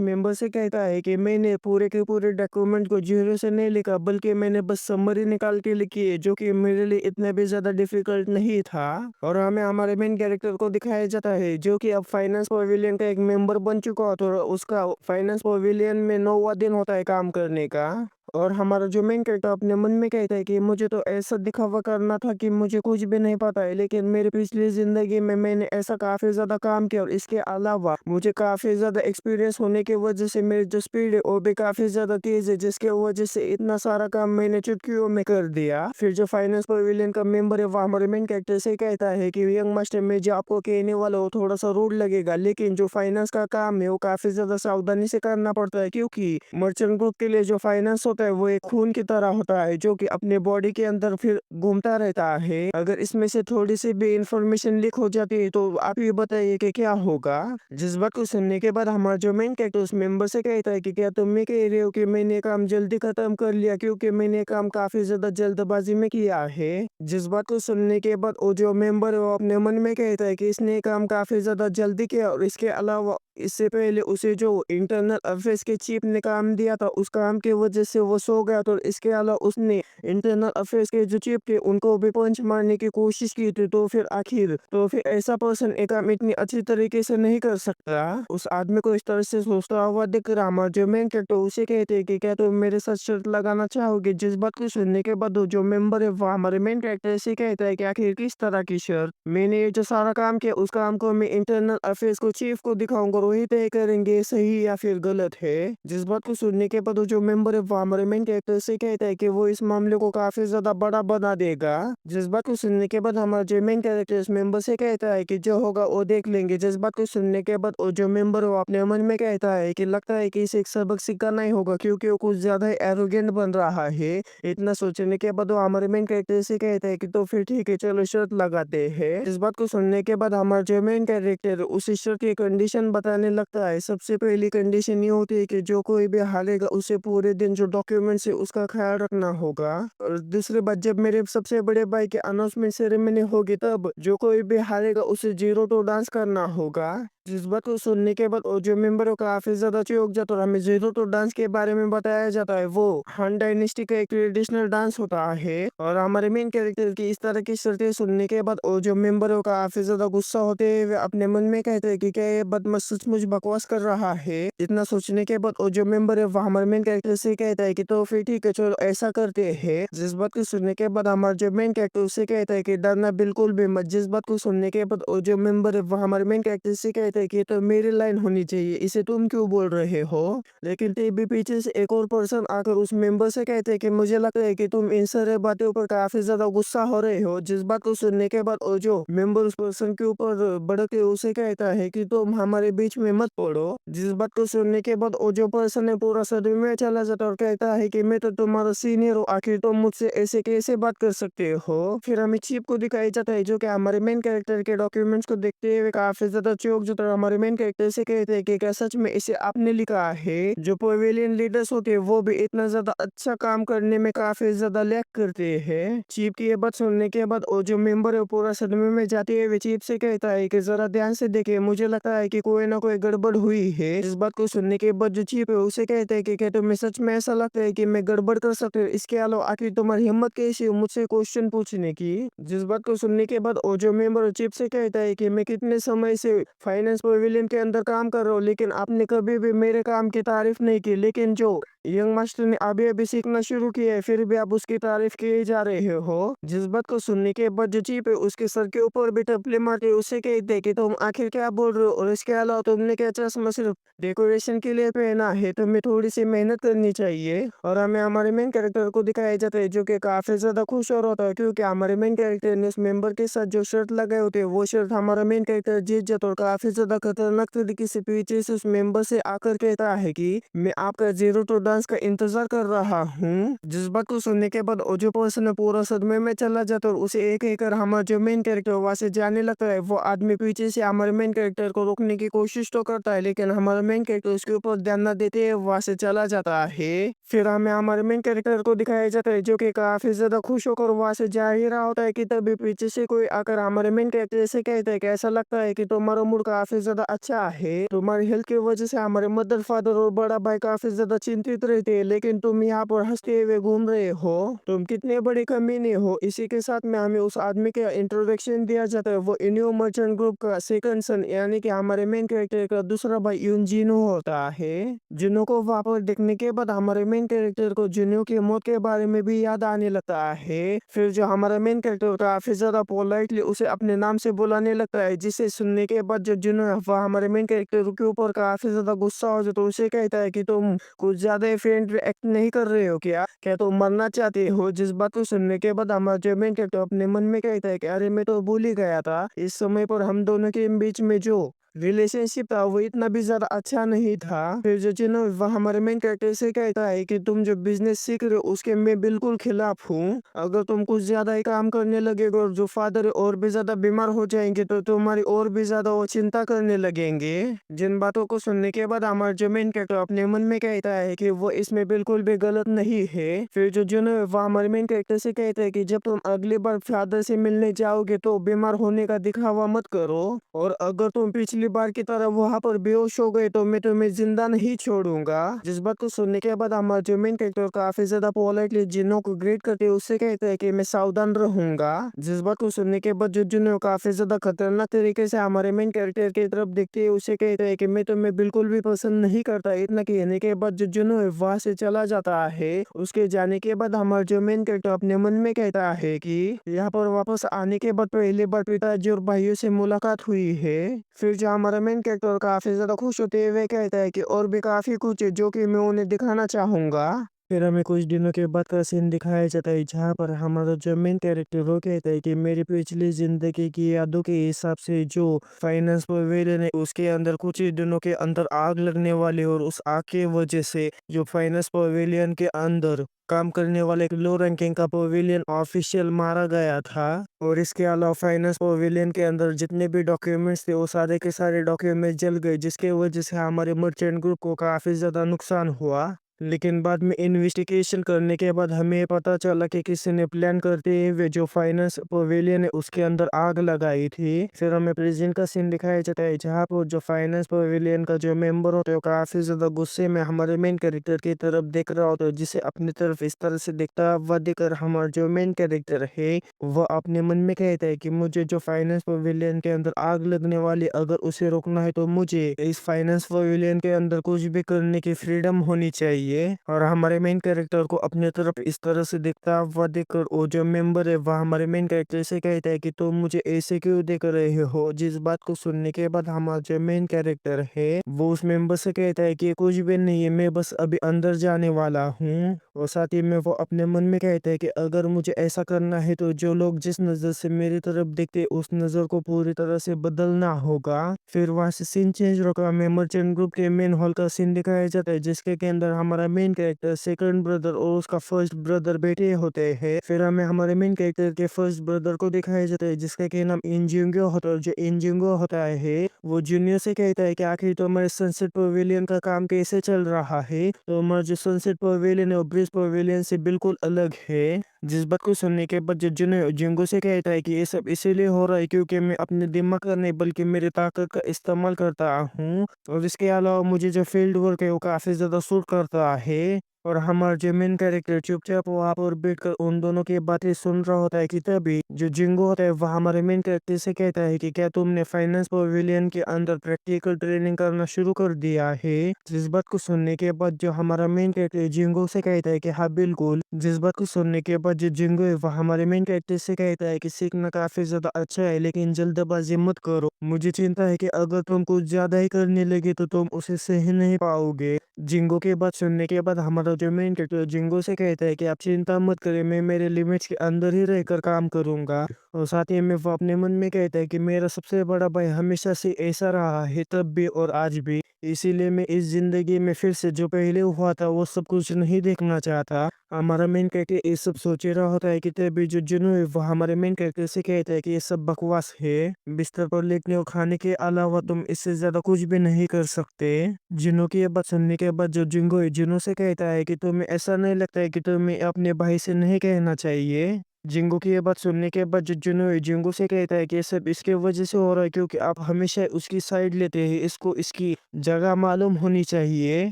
मेंबर से कहता है कि मैंने पूरे के पूरे डॉक्यूमेंट को जीरो से नहीं लिखा, बल्कि मैंने बस समरी निकाल के लिखी है, जो कि मेरे लिए इतना भी ज्यादा डिफिकल्ट नहीं था। और हमें हमारे मेन कैरेक्टर को दिखाया जाता है जो कि अब फाइनेंस पवेलियन का एक मेंबर बन चुका होता है, और उसका फाइनेंस पवेलियन में 9वां दिन होता है काम करने का। और हमारा जो मेन कैरेक्टर अपने मन में कहता है कि मुझे तो ऐसा दिखावा करना था कि मुझे कुछ भी नहीं पता है, लेकिन मेरी पिछली जिंदगी में मैंने ऐसा काफी ज्यादा काम किया, और इसके अलावा मुझे काफी ज्यादा एक्सपीरियंस होने की वजह से मेरी जो स्पीड है वो भी काफी ज्यादा तेज है, जिसके वजह से इतना सारा काम मैंने चुटकियों में कर दिया। फिर जो फाइनेंस पवेलियन का मेंबर है वो हमारे मेन कैरेक्टर से कहता है कि यंग मास्टर में जो आपको कहने वाला हो थोड़ा सा रूड लगेगा, लेकिन जो फाइनेंस का काम है वो काफी ज्यादा सावधानी से करना पड़ता है, क्योंकि मर्चेंट ग्रुप के लिए जो फाइनेंस होता है वो एक खून की तरह होता है जो कि अपने बॉडी के अंदर फिर घूमता रहता है। अगर इसमें से थोड़ी सी भी इंफॉर्मेशन लीक हो जाती है तो आप ये बताइए कि क्या होगा। जिस बात को सुनने के बाद हमारा जो मेन कैरेक्टर उस मेंबर से कहता है कि क्या तुम ये कह रहे हो कि मैंने काम जल्दी खत्म कर लिया, क्योंकि मैंने काम काफी ज्यादा जल्दबाजी में किया है। जिस बात को सुनने के बाद वो जो मेंबर है वो अपने मन में कहता है कि इसने काम काफी ज्यादा जल्दी किया, और इसके अलावा इससे पहले उसे जो इंटरनल अफेयर्स के चीफ ने काम दिया था उस काम की वजह से वो सो गया, तो इसके अलावा उसने इंटरनल अफेयर्स के जो चीफ थे उनको भी पंच मारने की कोशिश की थी। तो फिर ऐसा पर्सन एक काम इतनी अच्छी तरीके से नहीं कर सकता। उस आदमी को इस तरह से सोचता हुआ दिख रहा हमारा जो मेन कैरेक्टर उसे कहते हैं कि क्या तुम मेरे साथ शर्त लगाना चाहोगे। जिस बात को सुनने के बाद वो जो मेंबर है वो हमारे मेन कैरेक्टर से कहता है कि आखिर किस तरह की शर्त? मैंने ये जो सारा काम किया उस काम को मैं इंटरनल अफेयर्स को चीफ को दिखाऊंगा, वही तय करेंगे सही या फिर गलत है। जिस बात को सुनने के बाद वो जो मेंबर है वो हमारे मेन कैरेक्टर से कहता है कि वो इस मामले को काफी ज्यादा बड़ा बना देगा। जिस बात को सुनने के बाद हमारा जो मेन कैरेक्टर इस मेंबर से कहता है कि जो होगा वो देख लेंगे। जिस बात को सुनने के बाद वो जो मेंबर वो अपने मन में कहता है कि लगता है कि इसे एक सबक सिखाना ही होगा, क्योंकि वो कुछ ज्यादा ही एरोगेंट बन रहा है। इतना सोचने के बाद वो हमारे मेन कैरेक्टर से कहता है कि तो फिर ठीक है, चलो शर्त लगाते हैं। इस बात को सुनने के बाद हमारा जो मेन कैरेक्टर उस शर्त की कंडीशन बताने लगता है। सबसे पहली कंडीशन ये होती है कि जो कोई भी हारेगा उसे पूरे दिन जो डॉक्यूमेंट्स है उसका ख्याल रखना होगा। और दूसरी बात, जब मेरे सबसे बड़े भाई की अनाउंसमेंट सेरेमनी होगी तब जो कोई भी हारेगा उसे जीरो टू डांस करना होगा। जिस बात को सुनने के बाद जो मेंबर काफी ज्यादा चौंक जाता है। हमें जीरो टू डांस के बारे में बताया जाता है, वो हान डायनेस्टी का एक ट्रेडिशनल डांस होता है। और हमारे मेन कैरेक्टर की इस तरह की शर्तें सुनने के बाद जो मेंबर काफी ज्यादा गुस्सा होते हैं, वे अपने मन में कहते हैं कि क्या ये बदमाश सचमुच बकवास कर रहा है। इतना सोचने के बाद जो मेंबर है वो हमारे मेन कैरेक्टर से कहता है कि तो फिर ठीक है, चलो ऐसा करते हैं। जिस बात को सुनने के बाद हमारा जो मेन कैरेक्टर उससे कहता है कि डरना बिल्कुल भी मत। जिस बात को सुनने के बाद जो मेंबर है वो हमारे मेन कैरेक्टर से कहता है कि ये तो मेरी लाइन होनी चाहिए, इसे तुम क्यों बोल रहे हो। लेकिन तभी पीछे से एक और पर्सन आकर उस मेंबर से कहते हैं कि मुझे लगता है कि तुम इन सारे बातों पर काफी ज्यादा गुस्सा हो रहे हो। जिस बात को सुनने के बाद जो मेंबर उस पर्सन के ऊपर बढ़ के उसे कहता है कि तुम हमारे बीच में मत पड़ो। जिस बात को सुनने के बाद जो पर्सन है पूरा सदमे में चला जाता है और कहता है कि मैं तो तुम्हारा सीनियर हूँ, आखिर तुम मुझसे ऐसे कैसे बात कर सकते हो। फिर हमें चीफ को दिखाया जाता है जो कि हमारे मेन कैरेक्टर के डॉक्यूमेंट्स को देखते हुए काफी ज्यादा चौंक जाता है हमारे मेन कैरेक्टर से कहते हैं कि क्या सच में इसे आपने लिखा है? जो पवेलियन लीडर्स होते हैं वो भी इतना ज़्यादा अच्छा काम करने में काफ़ी ज़्यादा लैक करते हैं। चीफ की ये बात सुनने के बाद वो जो मेंबर है वो पूरा सदमे में जाते हुए चीफ से कहता है कि ज़रा ध्यान से देखिए, मुझे लगता है कि कोई ना कोई गड़बड़ हुई है। इस बात को सुनने के बाद जो चीफ है उसे कहता है कि क्या तुम्हें सच में ऐसा लगता है कि मैं गड़बड़ कर सकती हूँ? इसके अलावा आखिर तुम्हारी हिम्मत कैसी हुई मुझसे क्वेश्चन पूछने की? जिस बात को सुनने के बाद वो जो मेंबर चीफ से कहता है कि मैं कितने समय से फाइनेंस पवेलियन के अंदर काम कर रहा हूँ, लेकिन आपने कभी भी मेरे काम की तारीफ नहीं की। लेकिन जो यंग मास्टर ने अभी अभी सीखना शुरू किया है फिर भी आप उसकी तारीफ किए जा रहे हो। जिस बात को सुनने के बाद जो चीप है उसके सर के ऊपर भी टपली मारते उससे कहते हैं कि तुम आखिर क्या बोल रहे हो, और इसके अलावा तुमने क्या चश्मा सिर्फ डेकोरेशन के लिए पहना है? तुम्हें थोड़ी सी मेहनत करनी चाहिए। और हमें हमारे मेन कैरेक्टर को दिखाया जाता है जो कि काफी ज्यादा खुश हो रहा है, क्योंकि हमारे मेन कैरेक्टर ने उस मेंबर के साथ जो शर्ट लगाए होते हैं वो शर्ट हमारा मेन कैरेक्टर जीत जाता है, और काफी ज्यादा खतरनाक तरीके से पीछे से उस मेंबर से आकर कहता है कि मैं आपका जीरो टू डांस का इंतजार कर रहा हूँ। जिस बात को सुनने के बाद वो जो पर्सन पूरा सदमे में चला जाता है और उसे एक एक कर हमारा जो मेन कैरेक्टर वहां से जाने लगता है। वो आदमी पीछे से हमारे मेन कैरेक्टर को रोकने की कोशिश तो करता है, लेकिन हमारा मेन कैरेक्टर उसके ऊपर ध्यान न देते वहां से चला जाता है। फिर हमें हमारे मेन कैरेक्टर को दिखाया जाता है जो कि काफी ज्यादा खुश होकर वहां से जा ही रहा होता है कि तभी पीछे से कोई आकर हमारे मेन कैरेक्टर से कहता है कि ऐसा लगता है कि तुम्हारा मूड काफी ज्यादा अच्छा है, तुम्हारी हेल्थ की वजह से हमारे मदर फादर और बड़ा भाई काफी ज्यादा चिंतित रहते हैं, लेकिन तुम यहाँ पर हंसते हुए घूम रहे हो, तुम कितने बड़े कमीने हो। इसी के साथ में हमें उस आदमी का इंट्रोडक्शन दिया जाता है। वो इनियो मर्चेंट ग्रुप का सेकंड सन यानी कि हमारे मेन कैरेक्टर का दूसरा भाई यूनजिनो होता है। जिनो को वहां पर देखने के बाद हमारे मेन कैरेक्टर को जिनो की मौत के बारे में भी याद आने लगता है। फिर जो हमारा मेन कैरेक्टर काफी ज्यादा पोलाइटली उसे अपने नाम से बुलाने लगता है, जिसे सुनने के बाद जो जिनो है वह हमारे मेन कैरेक्टर के ऊपर काफी ज्यादा गुस्सा हो जाता है। उसे कहता है कि तुम कुछ ज्यादा फेंट एक्ट नहीं कर रहे हो क्या तुम मरना चाहते हो? जिस बात को सुनने के बाद हमारा जो मेन कैरेक्टर अपने मन में कहता है कि अरे मैं तो भूल ही गया था, इस समय पर हम दोनों के बीच में जो रिलेशनशिप था वो इतना भी ज्यादा अच्छा नहीं था। फिर जो जिन्हों वह हमारे मेन कैरेक्टर से कहता है कि तुम जो बिजनेस सीख रहे हो उसके मैं बिल्कुल खिलाफ हूँ। अगर तुम कुछ ज्यादा ही काम करने लगेगा और जो फादर और भी ज्यादा बीमार हो जाएंगे तो तुम्हारी और भी ज्यादा वो चिंता करने लगेंगे। जिन बातों को सुनने के बाद हमारा जो मेन कैरेक्टर अपने मन में कहता है कि वो इसमें बिल्कुल भी गलत नहीं है। फिर जो जिन्हों वह हमारे मेन कैरेक्टर से कहता है कि जब तुम अगली बार फादर से मिलने जाओगे तो बीमार होने का दिखावा मत करो, और अगर तुम पिछली बार की तरह वहां पर बेहोश हो गए तो मैं तुम्हें जिंदा नहीं छोड़ूंगा। जिस बात को सुनने के बाद हमारा जो मेन कैरेक्टर काफी ज्यादा पोलाइटली जिन्हों को ग्रेट करते उससे कहता है कि मैं सावधान रहूंगा। जिस बात को सुनने के बाद जो जिन्हों काफी ज्यादा खतरनाक तरीके से हमारे मेन कैरेक्टर की तरफ देखते है उसे कहता है कि मैं तुम्हें बिल्कुल भी पसंद नहीं करता। इतना कहने के बाद जो जिन्हों है वहां से चला जाता है। उसके जाने के बाद हमारा जो मेन कैरेक्टर अपने मन में कहता है कि यहाँ पर वापस आने के बाद पहली बार पिताजी और भाइयों से मुलाकात हुई है। फिर जो हमारा मेन कैरेक्टर काफी ज्यादा खुश होते हुए कहता है कि और भी काफी कुछ है जो कि मैं उन्हें दिखाना चाहूंगा। फिर हमें कुछ दिनों के बाद का सीन दिखाया जाता है जहाँ पर हमारा जो मेन कैरेक्टर वो कहता है कि मेरी पिछली जिंदगी की यादों के हिसाब से जो फाइनेंस पवेलियन है उसके अंदर कुछ ही दिनों के अंदर आग लगने वाली, और उस आग की वजह से जो फाइनेंस पवेलियन के अंदर काम करने वाले एक लो रैंकिंग का पवेलियन ऑफिशियल मारा गया था। और इसके अलावा फाइनेंस पवेलियन के अंदर जितने भी डॉक्यूमेंट्स थे वो सारे के सारे डॉक्यूमेंट्स जल गए, जिसके वजह से हमारे मर्चेंट ग्रुप को काफी ज्यादा नुकसान हुआ। लेकिन बाद में इन्वेस्टिगेशन करने के बाद हमें पता चला कि किसी ने प्लान करते हुए जो फाइनेंस पवेलियन है उसके अंदर आग लगाई थी। फिर हमें प्रेजेंट का सीन दिखाया जाता है जहाँ पर जो फाइनेंस पवेलियन का जो मेंबर होता है वो काफी ज्यादा गुस्से में हमारे मेन कैरेक्टर की तरफ देख रहा होता है, जिसे अपनी तरफ इस तरह से देखता हुआ देखकर हमारा जो मेन कैरेक्टर है वह अपने मन में कहता है कि मुझे जो फाइनेंस पवेलियन के अंदर आग लगने वाली अगर उसे रोकना है तो मुझे इस फाइनेंस पवेलियन के अंदर कुछ भी करने की फ्रीडम होनी चाहिए। और हमारे मेन कैरेक्टर को अपने तरफ इस तरह से देखता हुआ देखकर वो जो मेंबर है वह हमारे मेन कैरेक्टर से कहता है कि तुम मुझे ऐसे क्यों देख रहे हो। जिस बात को सुनने के बाद हमारा जो मेन कैरेक्टर है वो उस मेंबर से कहता है कि कुछ भी नहीं है, मैं बस अभी अंदर जाने वाला हूँ। और साथ ही में वो अपने मन में कहता है कि अगर मुझे ऐसा करना है तो जो लोग जिस नजर से मेरी तरफ देखते उस नजर को पूरी तरह से बदलना होगा। फिर वहां से सीन चेंज होकर हमें मर्चेंट ग्रुप के मेन हॉल का सीन दिखाया जाता है जिसके अंदर हमारे हमारा मेन कैरेक्टर सेकंड ब्रदर और उसका फर्स्ट ब्रदर बेटे होते हैं। फिर हमें हमारे मेन कैरेक्टर के फर्स्ट ब्रदर को दिखाया जाता है जिसका के नाम इंजिंगो होता है। जो इंजिंगो होता है वो जूनियर से कहता है कि आखिर तो हमारे सनसेट पवेलियन का काम कैसे चल रहा है। तो हमारा जो सनसेट पवेलियन है वो ब्रिज पवेलियन से बिल्कुल अलग है। जिस बात को सुनने के बाद जूनियर जिंगो से कहता है कि ये सब इसीलिए हो रहा है क्योंकि मैं अपने दिमाग का नहीं बल्कि मेरे ताकत का इस्तेमाल करता हूँ। और इसके अलावा मुझे जो फील्ड वर्क है वो काफी ज्यादा सूट करता है। और हमारा जो मेन कैरेक्टर चुपचाप वहाँ पर बैठकर उन दोनों की बातें सुन रहा होता है कि तभी जो जिंगो होता है वह हमारे मेन कैरेक्टर से कहता है कि क्या तुमने फाइनेंस पवेलियन के अंदर प्रैक्टिकल ट्रेनिंग करना शुरू कर दिया है। जिस बात को सुनने के बाद जो हमारा मेन कैरेक्टर जिंगो से कहता है कि हाँ बिल्कुल। जिस बात को सुनने के बाद जो जिंगो है वह हमारे मेन कैरेक्टर से कहता है कि सीखना काफी ज्यादा अच्छा है लेकिन जल्दबाजी मत करो। मुझे चिंता है कि अगर तुम कुछ ज्यादा ही करने लगे तो तुम उसे सही नहीं पाओगे। जिंगो के बात सुनने के बाद हमारा जो मेन कैरेक्टर जिंगो से कहता है कि आप चिंता मत करें, मैं मेरे लिमिट्स के अंदर ही रहकर काम करूंगा। और साथ ही में वो अपने मन में कहता है कि मेरा सबसे बड़ा भाई हमेशा से ऐसा रहा है, तब भी और आज भी। इसीलिए मैं इस जिंदगी में फिर से जो पहले हुआ था वो सब कुछ नहीं देखना चाहता। हमारा मेन कैरेक्टर ये सब सोच रहा होता है कि तभी जो जुनू है वो हमारे मेन कैरेक्टर से कहता है कि ये सब बकवास है। बिस्तर पर लेटने और खाने के अलावा तुम इससे ज्यादा कुछ भी नहीं कर सकते। जुनू की ये बात सुनने के बाद जो जिंगो है जुनू से कहता है कि तुम्हें ऐसा नहीं लगता है कि तुम्हें अपने भाई से नहीं कहना चाहिए। जिंगो की ये बात सुनने के बाद जो जुनू है जिंगो से कहता है कि ये सब इसके वजह से हो रहा है क्योंकि आप हमेशा उसकी साइड लेते हैं। इसको इसकी जगह मालूम होनी चाहिए।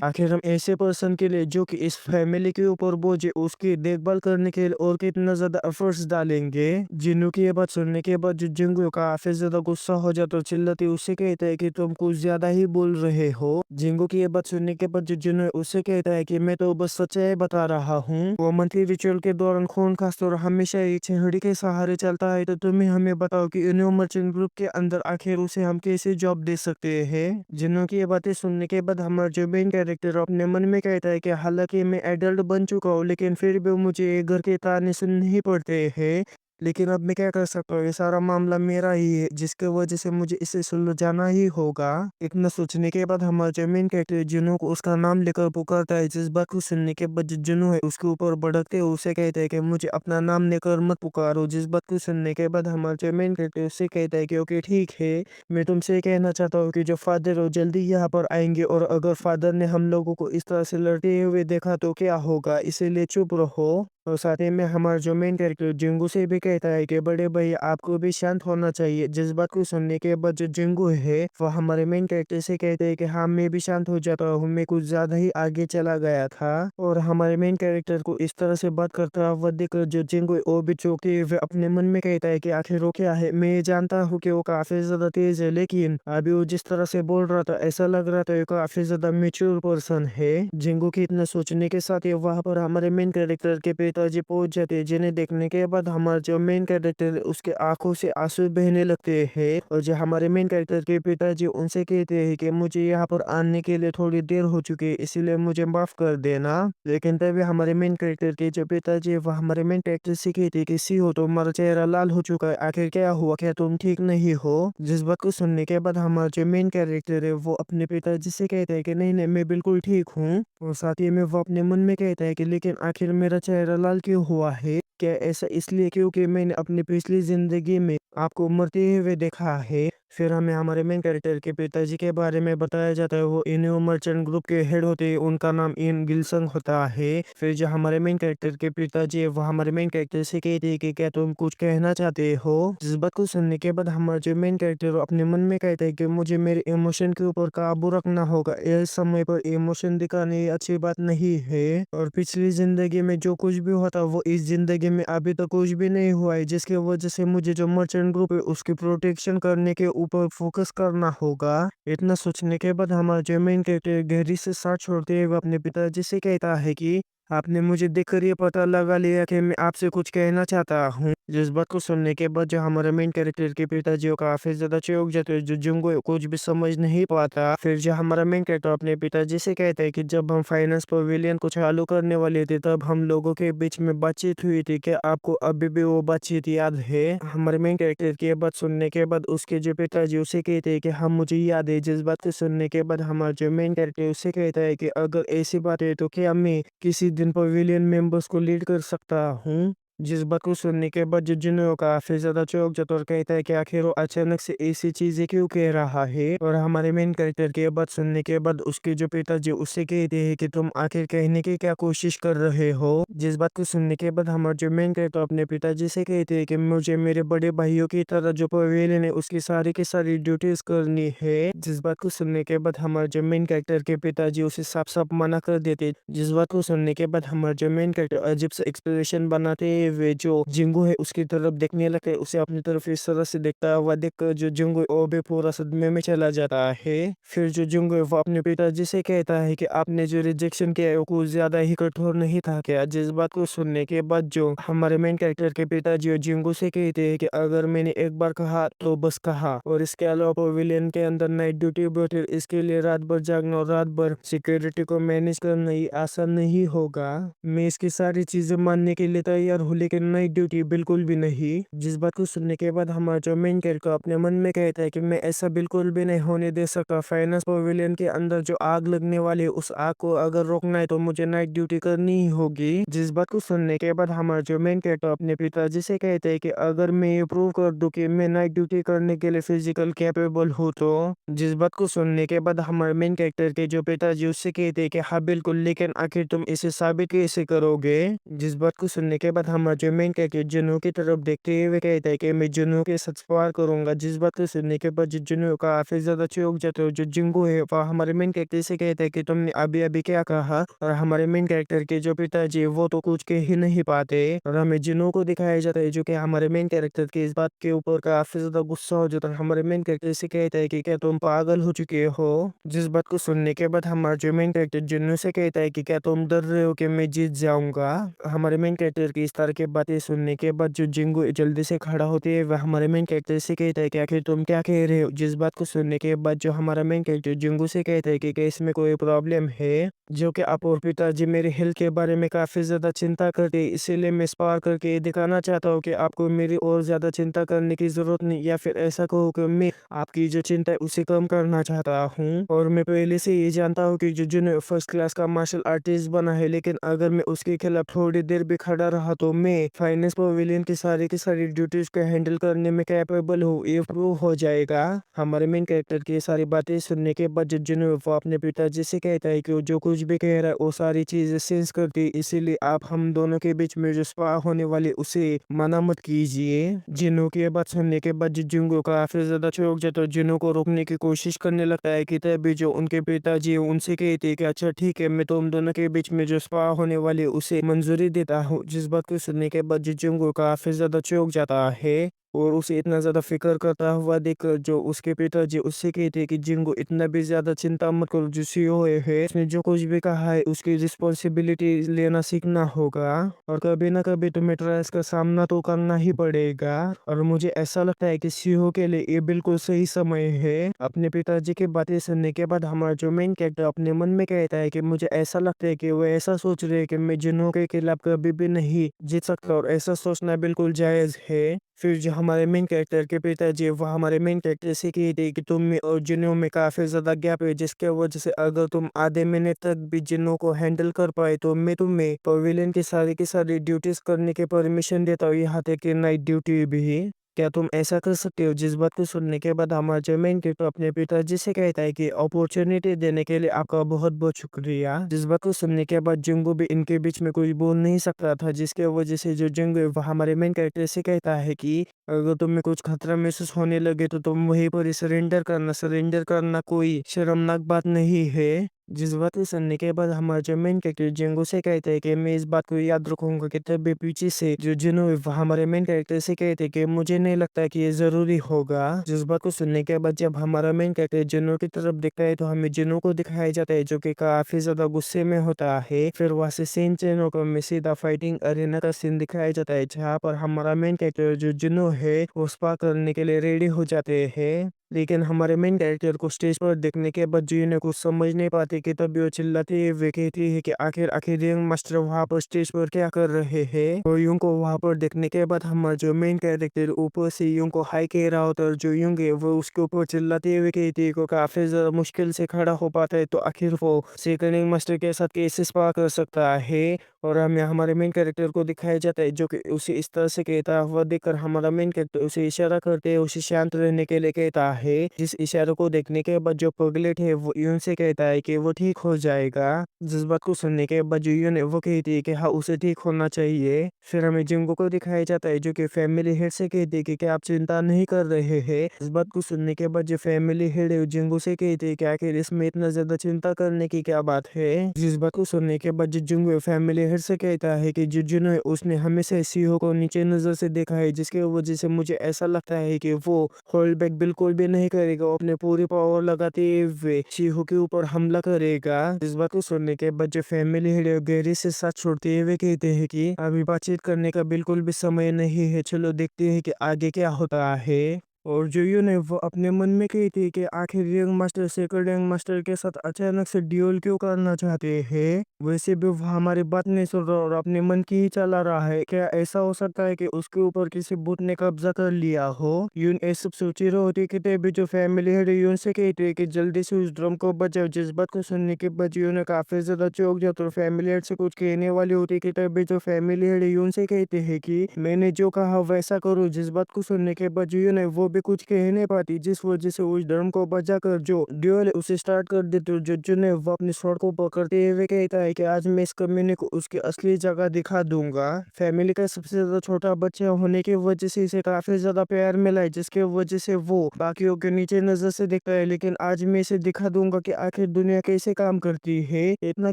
आखिर हम ऐसे पर्सन के लिए जो कि इस फैमिली के ऊपर बोझ है उसकी देखभाल करने के लिए और कितना ज्यादा एफर्ट्स डालेंगे। जिन्नू की ये बात सुनने के बाद जो जिंगू काफी ज्यादा गुस्सा हो जाता है, चिल्लाती उससे कहता है कि तुम कुछ ज्यादा ही बोल रहे हो। जिंगू की ये बात सुनने के बाद जो जिन्नू उससे कहता है कि मैं तो बस सच्चाई बता रहा हूँ। वो मंथली रिचुअल के दौरान खून खांसता और हमेशा एक छड़ी के सहारे चलता है। तो तुम्हें हमें बताओ कि इन्हो मर्चेंट ग्रुप के अंदर आखिर उसे हम कैसे जॉब दे सकते हैं। जिन्हों की ये बातें सुनने के बाद हमारा जो मेन कैरेक्टर अपने मन में कहता है कि हालांकि मैं एडल्ट बन चुका हूँ लेकिन फिर भी मुझे घर के ताने सुनने ही पड़ते हैं। लेकिन अब मैं क्या कर सकता हूँ, ये सारा मामला मेरा ही है जिसके वजह से मुझे इसे सुलझाना ही होगा। इतना सोचने के बाद हमारा जो मेन कैरेक्टर जुनू को उसका नाम लेकर पुकारता है। जिस बात को सुनने के बाद जो जुनू है उसके ऊपर भड़कते हुए उसे कहता है कि मुझे अपना नाम लेकर मत पुकारो। जिस बात को सुनने के बाद हमारा जो मेन कैरेक्टर उससे कहता है कि ओके ठीक है, मैं तुमसे कहना चाहता हूँ कि जो फादर हो जल्दी यहाँ पर आएंगे और अगर फादर ने हम लोगों को इस तरह से लड़ते हुए देखा तो क्या होगा, इसीलिए चुप रहो। और साथ ही में हमारा जो मेन कैरेक्टर जिंगू से भी कहता है कि बड़े भाई आपको भी शांत होना चाहिए। जिस बात को सुनने के बाद जो जिंगू है वो हमारे मेन कैरेक्टर से कहते हैं कि हाँ मैं भी शांत हो जाता हूँ, मैं कुछ ज्यादा ही आगे चला गया था। और हमारे मेन कैरेक्टर को इस तरह से बात करता हुआ देखकर जो जिंगू वो भी चौंकते हुए अपने मन में कहता है कि आखिर वो क्या है। मैं जानता हूँ कि वो काफी ज्यादा तेज है लेकिन अभी वो जिस तरह से बोल रहा था ऐसा लग रहा था वो काफी ज्यादा मेच्योर पर्सन है। जिंगू के इतना सोचने के साथ ही वहां पर हमारे मेन कैरेक्टर के पिताजी पहुंच जाते हैं, जिन्हें देखने के बाद हमारा जो मेन कैरेक्टर है उसके आंखों से आंसू बहने लगते हैं। और जो हमारे मेन कैरेक्टर के पिताजी उनसे कहते हैं कि मुझे यहाँ पर आने के लिए थोड़ी देर हो चुकी है इसीलिए मुझे माफ कर देना। लेकिन तभी हमारे मेन कैरेक्टर के जो पिताजी है वह हमारे मेन कैरेक्टर से कहते हैं कि सी हो तुम्हारा चेहरा लाल हो चुका है, आखिर क्या हुआ, क्या तुम ठीक नहीं हो। जिस बात को सुनने के बाद हमारा जो मेन कैरेक्टर है वो अपने पिताजी से कहता है कि नहीं नहीं मैं बिल्कुल ठीक हूँ। और साथ ही में वो अपने मन में कहता है कि लेकिन आखिर मेरा चेहरा लाल क्यों हुआ है, क्या ऐसा इसलिए क्योंकि मैंने अपनी पिछली जिंदगी में आपको मरते हुए देखा है। फिर हमें हमारे मेन कैरेक्टर के पिताजी के बारे में बताया जाता है। वो इन्हो मर्चेंट ग्रुप के हेड होते हैं, उनका नाम इन गिल्सन होता है। फिर जो हमारे मेन कैरेक्टर के पिताजी है वो हमारे मेन कैरेक्टर से कहते हैं कि क्या तुम कुछ कहना चाहते हो। जिस बात को सुनने के बाद हमारा जो मेन कैरेक्टर अपने मन में कहता है कि मुझे मेरे इमोशन के ऊपर काबू रखना होगा, इस समय पर इमोशन दिखाना ये अच्छी बात नहीं है। और पिछली जिंदगी में जो कुछ भी हुआ था वो इस जिंदगी में अभी तक कुछ भी नहीं हुआ है, जिसकी वजह से मुझे जो मर्चेंट ग्रुप है उसकी प्रोटेक्शन करने के ऊपर फोकस करना होगा। इतना सोचने के बाद हमारा जो मेन कैरेक्टर गहरी से सांस छोड़ते हुए अपने पिताजी से कहता है कि आपने मुझे देखकर ये पता लगा लिया कि मैं आपसे कुछ कहना चाहता हूँ। जिस बात को सुनने के बाद जो हमारे मेन कैरेक्टर के पिताजी वो काफ़ी ज़्यादा चौंक जाते हैं, जो जुंगो कुछ भी समझ नहीं पाता। फिर जो हमारा मेन कैरेक्टर अपने पिताजी से कहता है कि जब हम फाइनेंस पवेलियन को चालू करने वाले थे, तब हम लोगों के बीच में बातचीत हुई थी। क्या आपको अभी भी वो बातचीत याद है? हमारे मेन कैरेक्टर की ये बात सुनने के बाद उसके जो पिताजी उसे कहते हैं कि हाँ, मुझे याद है। जिस बात को सुनने के बाद हमारा जो मेन कैरेक्टर उसे कहता है कि अगर ऐसी बात है तो क्या मैं किसी दिन पवेलियन मेंबर्स को लीड कर सकता हूँ। जिस बात को सुनने के बाद जुन्नू काफी ज्यादा चौंक जाता और कहता है कि आखिर वो अचानक से ऐसी चीजें क्यों कह रहा है। और हमारे मेन कैरेक्टर की ये बात सुनने के बाद उसके जो पिताजी उससे कहते हैं कि तुम आखिर कहने की क्या कोशिश कर रहे हो। जिस बात को सुनने के बाद हमारे जो मेन कैरेक्टर अपने पिताजी से कहते हैं कि मुझे मेरे बड़े भाइयों की तरह जो पवेलियन है उसकी सारी की सारी ड्यूटीज करनी है। जिस बात को सुनने के बाद हमारे जो मेन कैरेक्टर के पिताजी उसे साफ साफ मना कर देते। जिस बात को सुनने के बाद हमारे जो मेन कैरेक्टर अजीब सा एक्सप्रेशन बनाते हुए जो जिंगू है उसकी तरफ देखने लगता है। उसे अपनी तरफ इस तरह से देखता हुआ देखकर जो जिंगू है वो भी पूरा सदमे में चला जाता है। फिर जो जिंगू है वो अपने पिताजी से कहता है कि आपने जो रिजेक्शन किया है वो कुछ ज्यादा ही कठोर नहीं था क्या। जिस बात को सुनने के बाद जो हमारे मेन कैरेक्टर के पिताजी और जिंगू से कहते हैं कि अगर मैंने एक बार कहा तो बस कहा, और इसके अलावा पवेलियन के अंदर नाइट ड्यूटी बहुत है, इसके लिए रात भर जागना और रात भर सिक्योरिटी को मैनेज करना ही आसान नहीं होगा। मैं इसकी सारी चीजें मानने के लिए तैयार हूँ, लेकिन नाइट ड्यूटी बिल्कुल भी नहीं। जिस बात को सुनने के बाद हमारा जो मेन कैरेक्टर अपने मन में कहता है कि मैं ऐसा बिल्कुल भी नहीं होने दे सकता। फाइनेंस पवेलियन के अंदर जो आग लगने वाली है उस आग को अगर रोकना है तो मुझे नाइट ड्यूटी करनी ही होगी। जिस बात को सुनने के बाद हमारा जो मेन कैरेक्टर अपने पिताजी से कहते हैं कि अगर मैं ये प्रूव कर दूं कि मैं नाइट ड्यूटी करने के लिए फिजिकल कैपेबल हूँ तो। जिस बात को सुनने के बाद हमारे मेन कैरेक्टर के जो पिताजी उससे कहते हैं कि हाँ बिल्कुल, लेकिन आखिर तुम इसे साबित कैसे करोगे। जिस बात को सुनने के बाद हमारा जो मेन कैरेक्टर जुनू की तरफ देखते हुए कहता है कि मैं जुनू के साथ पार करूंगा। जिस बात को सुनने के बाद जुनू काफी ज्यादा चौंक जाता है। जो जिंगू है वह हमारे मेन कैरेक्टर से कहता है कि तुमने अभी अभी क्या कहा। और हमारे मेन कैरेक्टर के जो पिताजी है वो तो कुछ कह ही नहीं पाते, और हमें जुनू को दिखाया जाता है जो कि हमारे मेन कैरेक्टर की इस बात के ऊपर काफी ज्यादा गुस्सा हो जाता है। हमारे मेन कैरेक्टर से कहता है कि क्या तुम पागल हो चुके हो। जिस बात को सुनने के बाद हमारा जो मेन कैरेक्टर जुनू से कहता है कि क्या तुम डर रहे हो कि मैं जीत जाऊंगा। हमारे मेन कैरेक्टर की इस तरह की बातें सुनने के बाद जो जिंगू जल्दी से खड़ा होती है वह हमारे मेन कैरेक्टर से कहता है कि आखिर तुम क्या कह रहे हो। जिस बात को सुनने के बाद जो हमारा मेन कैरेक्टर जिंगू से कहता है कि क्या इसमें कोई प्रॉब्लम है, जो कि आप और पिताजी मेरे हेल्थ के बारे में काफी ज्यादा चिंता करते हैं, इसीलिए मैं स्पार करके ये दिखाना चाहता हूँ कि आपको मेरी और ज्यादा चिंता करने की जरूरत नहीं, या फिर ऐसा कहो कि मैं आपकी जो चिंता है उसे कम करना चाहता हूँ। और मैं पहले से ये जानता हूँ कि जो जुन फर्स्ट क्लास का मार्शल आर्टिस्ट बना है, लेकिन अगर मैं उसके खिलाफ थोड़ी देर भी खड़ा रहा तो मैं फाइनेंस पवेलियन की सारी ड्यूटीज को हैंडल करने में कैपेबल हूँ, ये प्रूव हो जाएगा। हमारे मेन कैरेक्टर की सारी बातें सुनने के बाद जुन वो अपने पिताजी से कहता है कि वो जो कुछ भी कह रहा है वो सारी चीजें सेंस करती है, इसीलिए आप हम दोनों के बीच में जो स्पा होने वाली उसे मना मत कीजिए। जिन्हों की ये बात सुनने के बाद जिंगो काफी ज्यादा चौंक जाता है, जिन्हों को रोकने की कोशिश करने लगता है कि तभी जो उनके पिताजी है उनसे कहते हैं कि अच्छा ठीक है, मैं तुम दोनों के बीच में जो स्पा होने वाली है उसे मंजूरी देता हूँ। जिस बात को सुनने के बाद जिंगो काफी ज्यादा चौंक जाता है, और उसे इतना ज्यादा फिक्र करता हुआ देखकर जो उसके पिताजी उससे कहते हैं कि जिंगो इतना भी ज्यादा चिंता मत करो, जो सीईओ है उसने जो कुछ भी कहा है उसकी रिस्पॉन्सिबिलिटी लेना सीखना होगा, और कभी ना कभी तुम्हें ट्रायल्स का सामना तो करना ही पड़ेगा। और मुझे ऐसा लगता है कि सीईओ के लिए ये बिल्कुल सही समय है। अपने पिताजी की बातें सुनने के बाद हमारा जो मेन कैरेक्टर अपने मन में कहता है कि मुझे ऐसा लगता है कि वो ऐसा सोच रहे हैं कि मैं जिन्हों के खिलाफ कभी भी नहीं जीत सकता, और ऐसा सोचना बिल्कुल जायज है। फिर जो हमारे मेन कैरेक्टर के पिताजी वो हमारे मेन कैरेक्टर से कहते हैं कि तुम में और जिन्हों में काफी ज्यादा गैप है, जिसके वजह से अगर तुम आधे महीने तक भी जिन्हों को हैंडल कर पाए तो मैं तुम्हें पवेलियन की सारी ड्यूटीज करने के परमिशन देता हूँ, यहाँ तक कि नाइट ड्यूटी भी। क्या तुम ऐसा कर सकते हो। जिस बात को सुनने के बाद हमारा जो मेन कैरेक्टर अपने पिताजी से कहता है कि अपॉर्चुनिटी देने के लिए आपका बहुत बहुत शुक्रिया। जिस बात को सुनने के बाद जिंगू भी इनके बीच में कुछ बोल नहीं सकता था, जिसके वजह से जो जिंगू है, वो हमारे मेन कैरेक्टर से कहता है कि अगर तुम्हें कुछ खतरा महसूस होने लगे तो तुम वहीं पर सरेंडर करना। सरेंडर करना कोई शर्मनाक बात नहीं है। जिस बात को सुनने के बाद हमारा जो मेन कैरेक्टर जिंगू से कहते हैं कि मैं इस बात को याद रखूंगा कि तब भी पीछे से जो जिन्हों हमारे मेन कैरेक्टर से कहते हैं कि मुझे नहीं लगता कि ये जरूरी होगा। जिस बात को सुनने के बाद जब हमारा मेन कैरेक्टर जिन्हों की तरफ दिखता है तो हमें जिन्हों को दिखाया जाता है जो कि काफी ज्यादा गुस्से में होता है। फिर वहां से सीन चेंज होकर में सीधा फाइटिंग अरेना का सीन दिखाया जाता है जहाँ पर हमारा मेन कैरेक्टर जो जिन्हों है वो स्पा करने के लिए रेडी हो जाते हैं। लेकिन हमारे मेन कैरेक्टर को स्टेज पर देखने के बाद जो ने कुछ समझ नहीं पाते कि तभी वो चिल्लाती हुए कहती है कि आखिर आखिर यंग मास्टर वहां पर स्टेज पर क्या कर रहे हैं। और यूं को वहां पर देखने के बाद हमारा जो मेन कैरेक्टर ऊपर से यूं को हाई कह रहा होता है और जो यूंग है वो उसके ऊपर चिल्लाते हुए कहती है को काफी ज्यादा मुश्किल से खड़ा हो पाता है तो आखिर वो सेकंड यंग मास्टर के साथ कैसे स्पा कर सकता है। और हमें हमारे मेन कैरेक्टर को दिखाया जाता है जो कि उसे इस तरह से कहता हुआ देखकर हमारा मेन कैरेक्टर उसे इशारा करते उसे शांत रहने के लिए कहता है। जिस इशारे को देखने के बाद जो पगलेट है वो यून से कहता है कि वो ठीक हो जाएगा। जिस बात को सुनने के बाद जो यून है वो कहती है कि हाँ उसे ठीक होना चाहिए। फिर हमें जिंगो को दिखाया जाता है जो कि फैमिली हेड से कहती है कि आप चिंता नहीं कर रहे हैं। इस बात को सुनने के बाद जो फैमिली हेड है जिंगो से कहती है कि आखिर इसमें इतना ज्यादा चिंता करने की क्या बात है। जिस बात को सुनने के बाद जो जिंगो फैमिली हेड से कहता है कि जो जुनो है उसने हमेशा सीईओ को नीचे नजर से देखा है जिसकी वजह से मुझे ऐसा लगता है कि वो होल्ड बैक बिल्कुल भी नहीं करेगा, वो अपने पूरी पावर लगाते हुए सीईओ के ऊपर हमला करेगा। इस बात को सुनने के बाद जो फैमिली है गहरी से साथ छोड़ते हुए कहते हैं कि अभी बातचीत करने का बिल्कुल भी समय नहीं है, चलो देखते हैं कि आगे क्या होता है। और जो यून है वो अपने मन में कही थी कि आखिर young master second young master के साथ अचानक से ड्यूल क्यों करना चाहते हैं। वैसे भी वो हमारी बात नहीं सुन रहा और अपने मन की ही चला रहा है। क्या ऐसा हो सकता है कि उसके ऊपर किसी भूत ने कब्जा कर लिया हो। यून ये सब सोच रही होती कि तभी जो फैमिली है यून से कहती है कि जल्दी से उस ड्रम को बचाओ। जिस बात को सुनने के बाद यून काफी ज्यादा चौंक जाता और फैमिली हेड से कुछ कहने वाली होती कि तभी जो फैमिली हेड यून से कहते हैं कि मैंने जो कहा वैसा करो। जिस बात को सुनने के बाद यून है वो भी कुछ कह नहीं पाती जिस वजह से उस ड्रम को बजाकर जो ड्यूल है उसे स्टार्ट कर देते और जो जुन है वो अपनी स्वord को पकड़ते हुए कहता है कि आज मैं इस कमीने को उसकी असली जगह दिखा दूंगा। फैमिली का सबसे ज्यादा छोटा बच्चा होने की वजह से इसे काफी ज्यादा प्यार मिला है जिसके वजह से वो बाकियों के नीचे नजर से देखता है। लेकिन आज मैं इसे दिखा दूंगा कि आखिर दुनिया कैसे काम करती है। इतना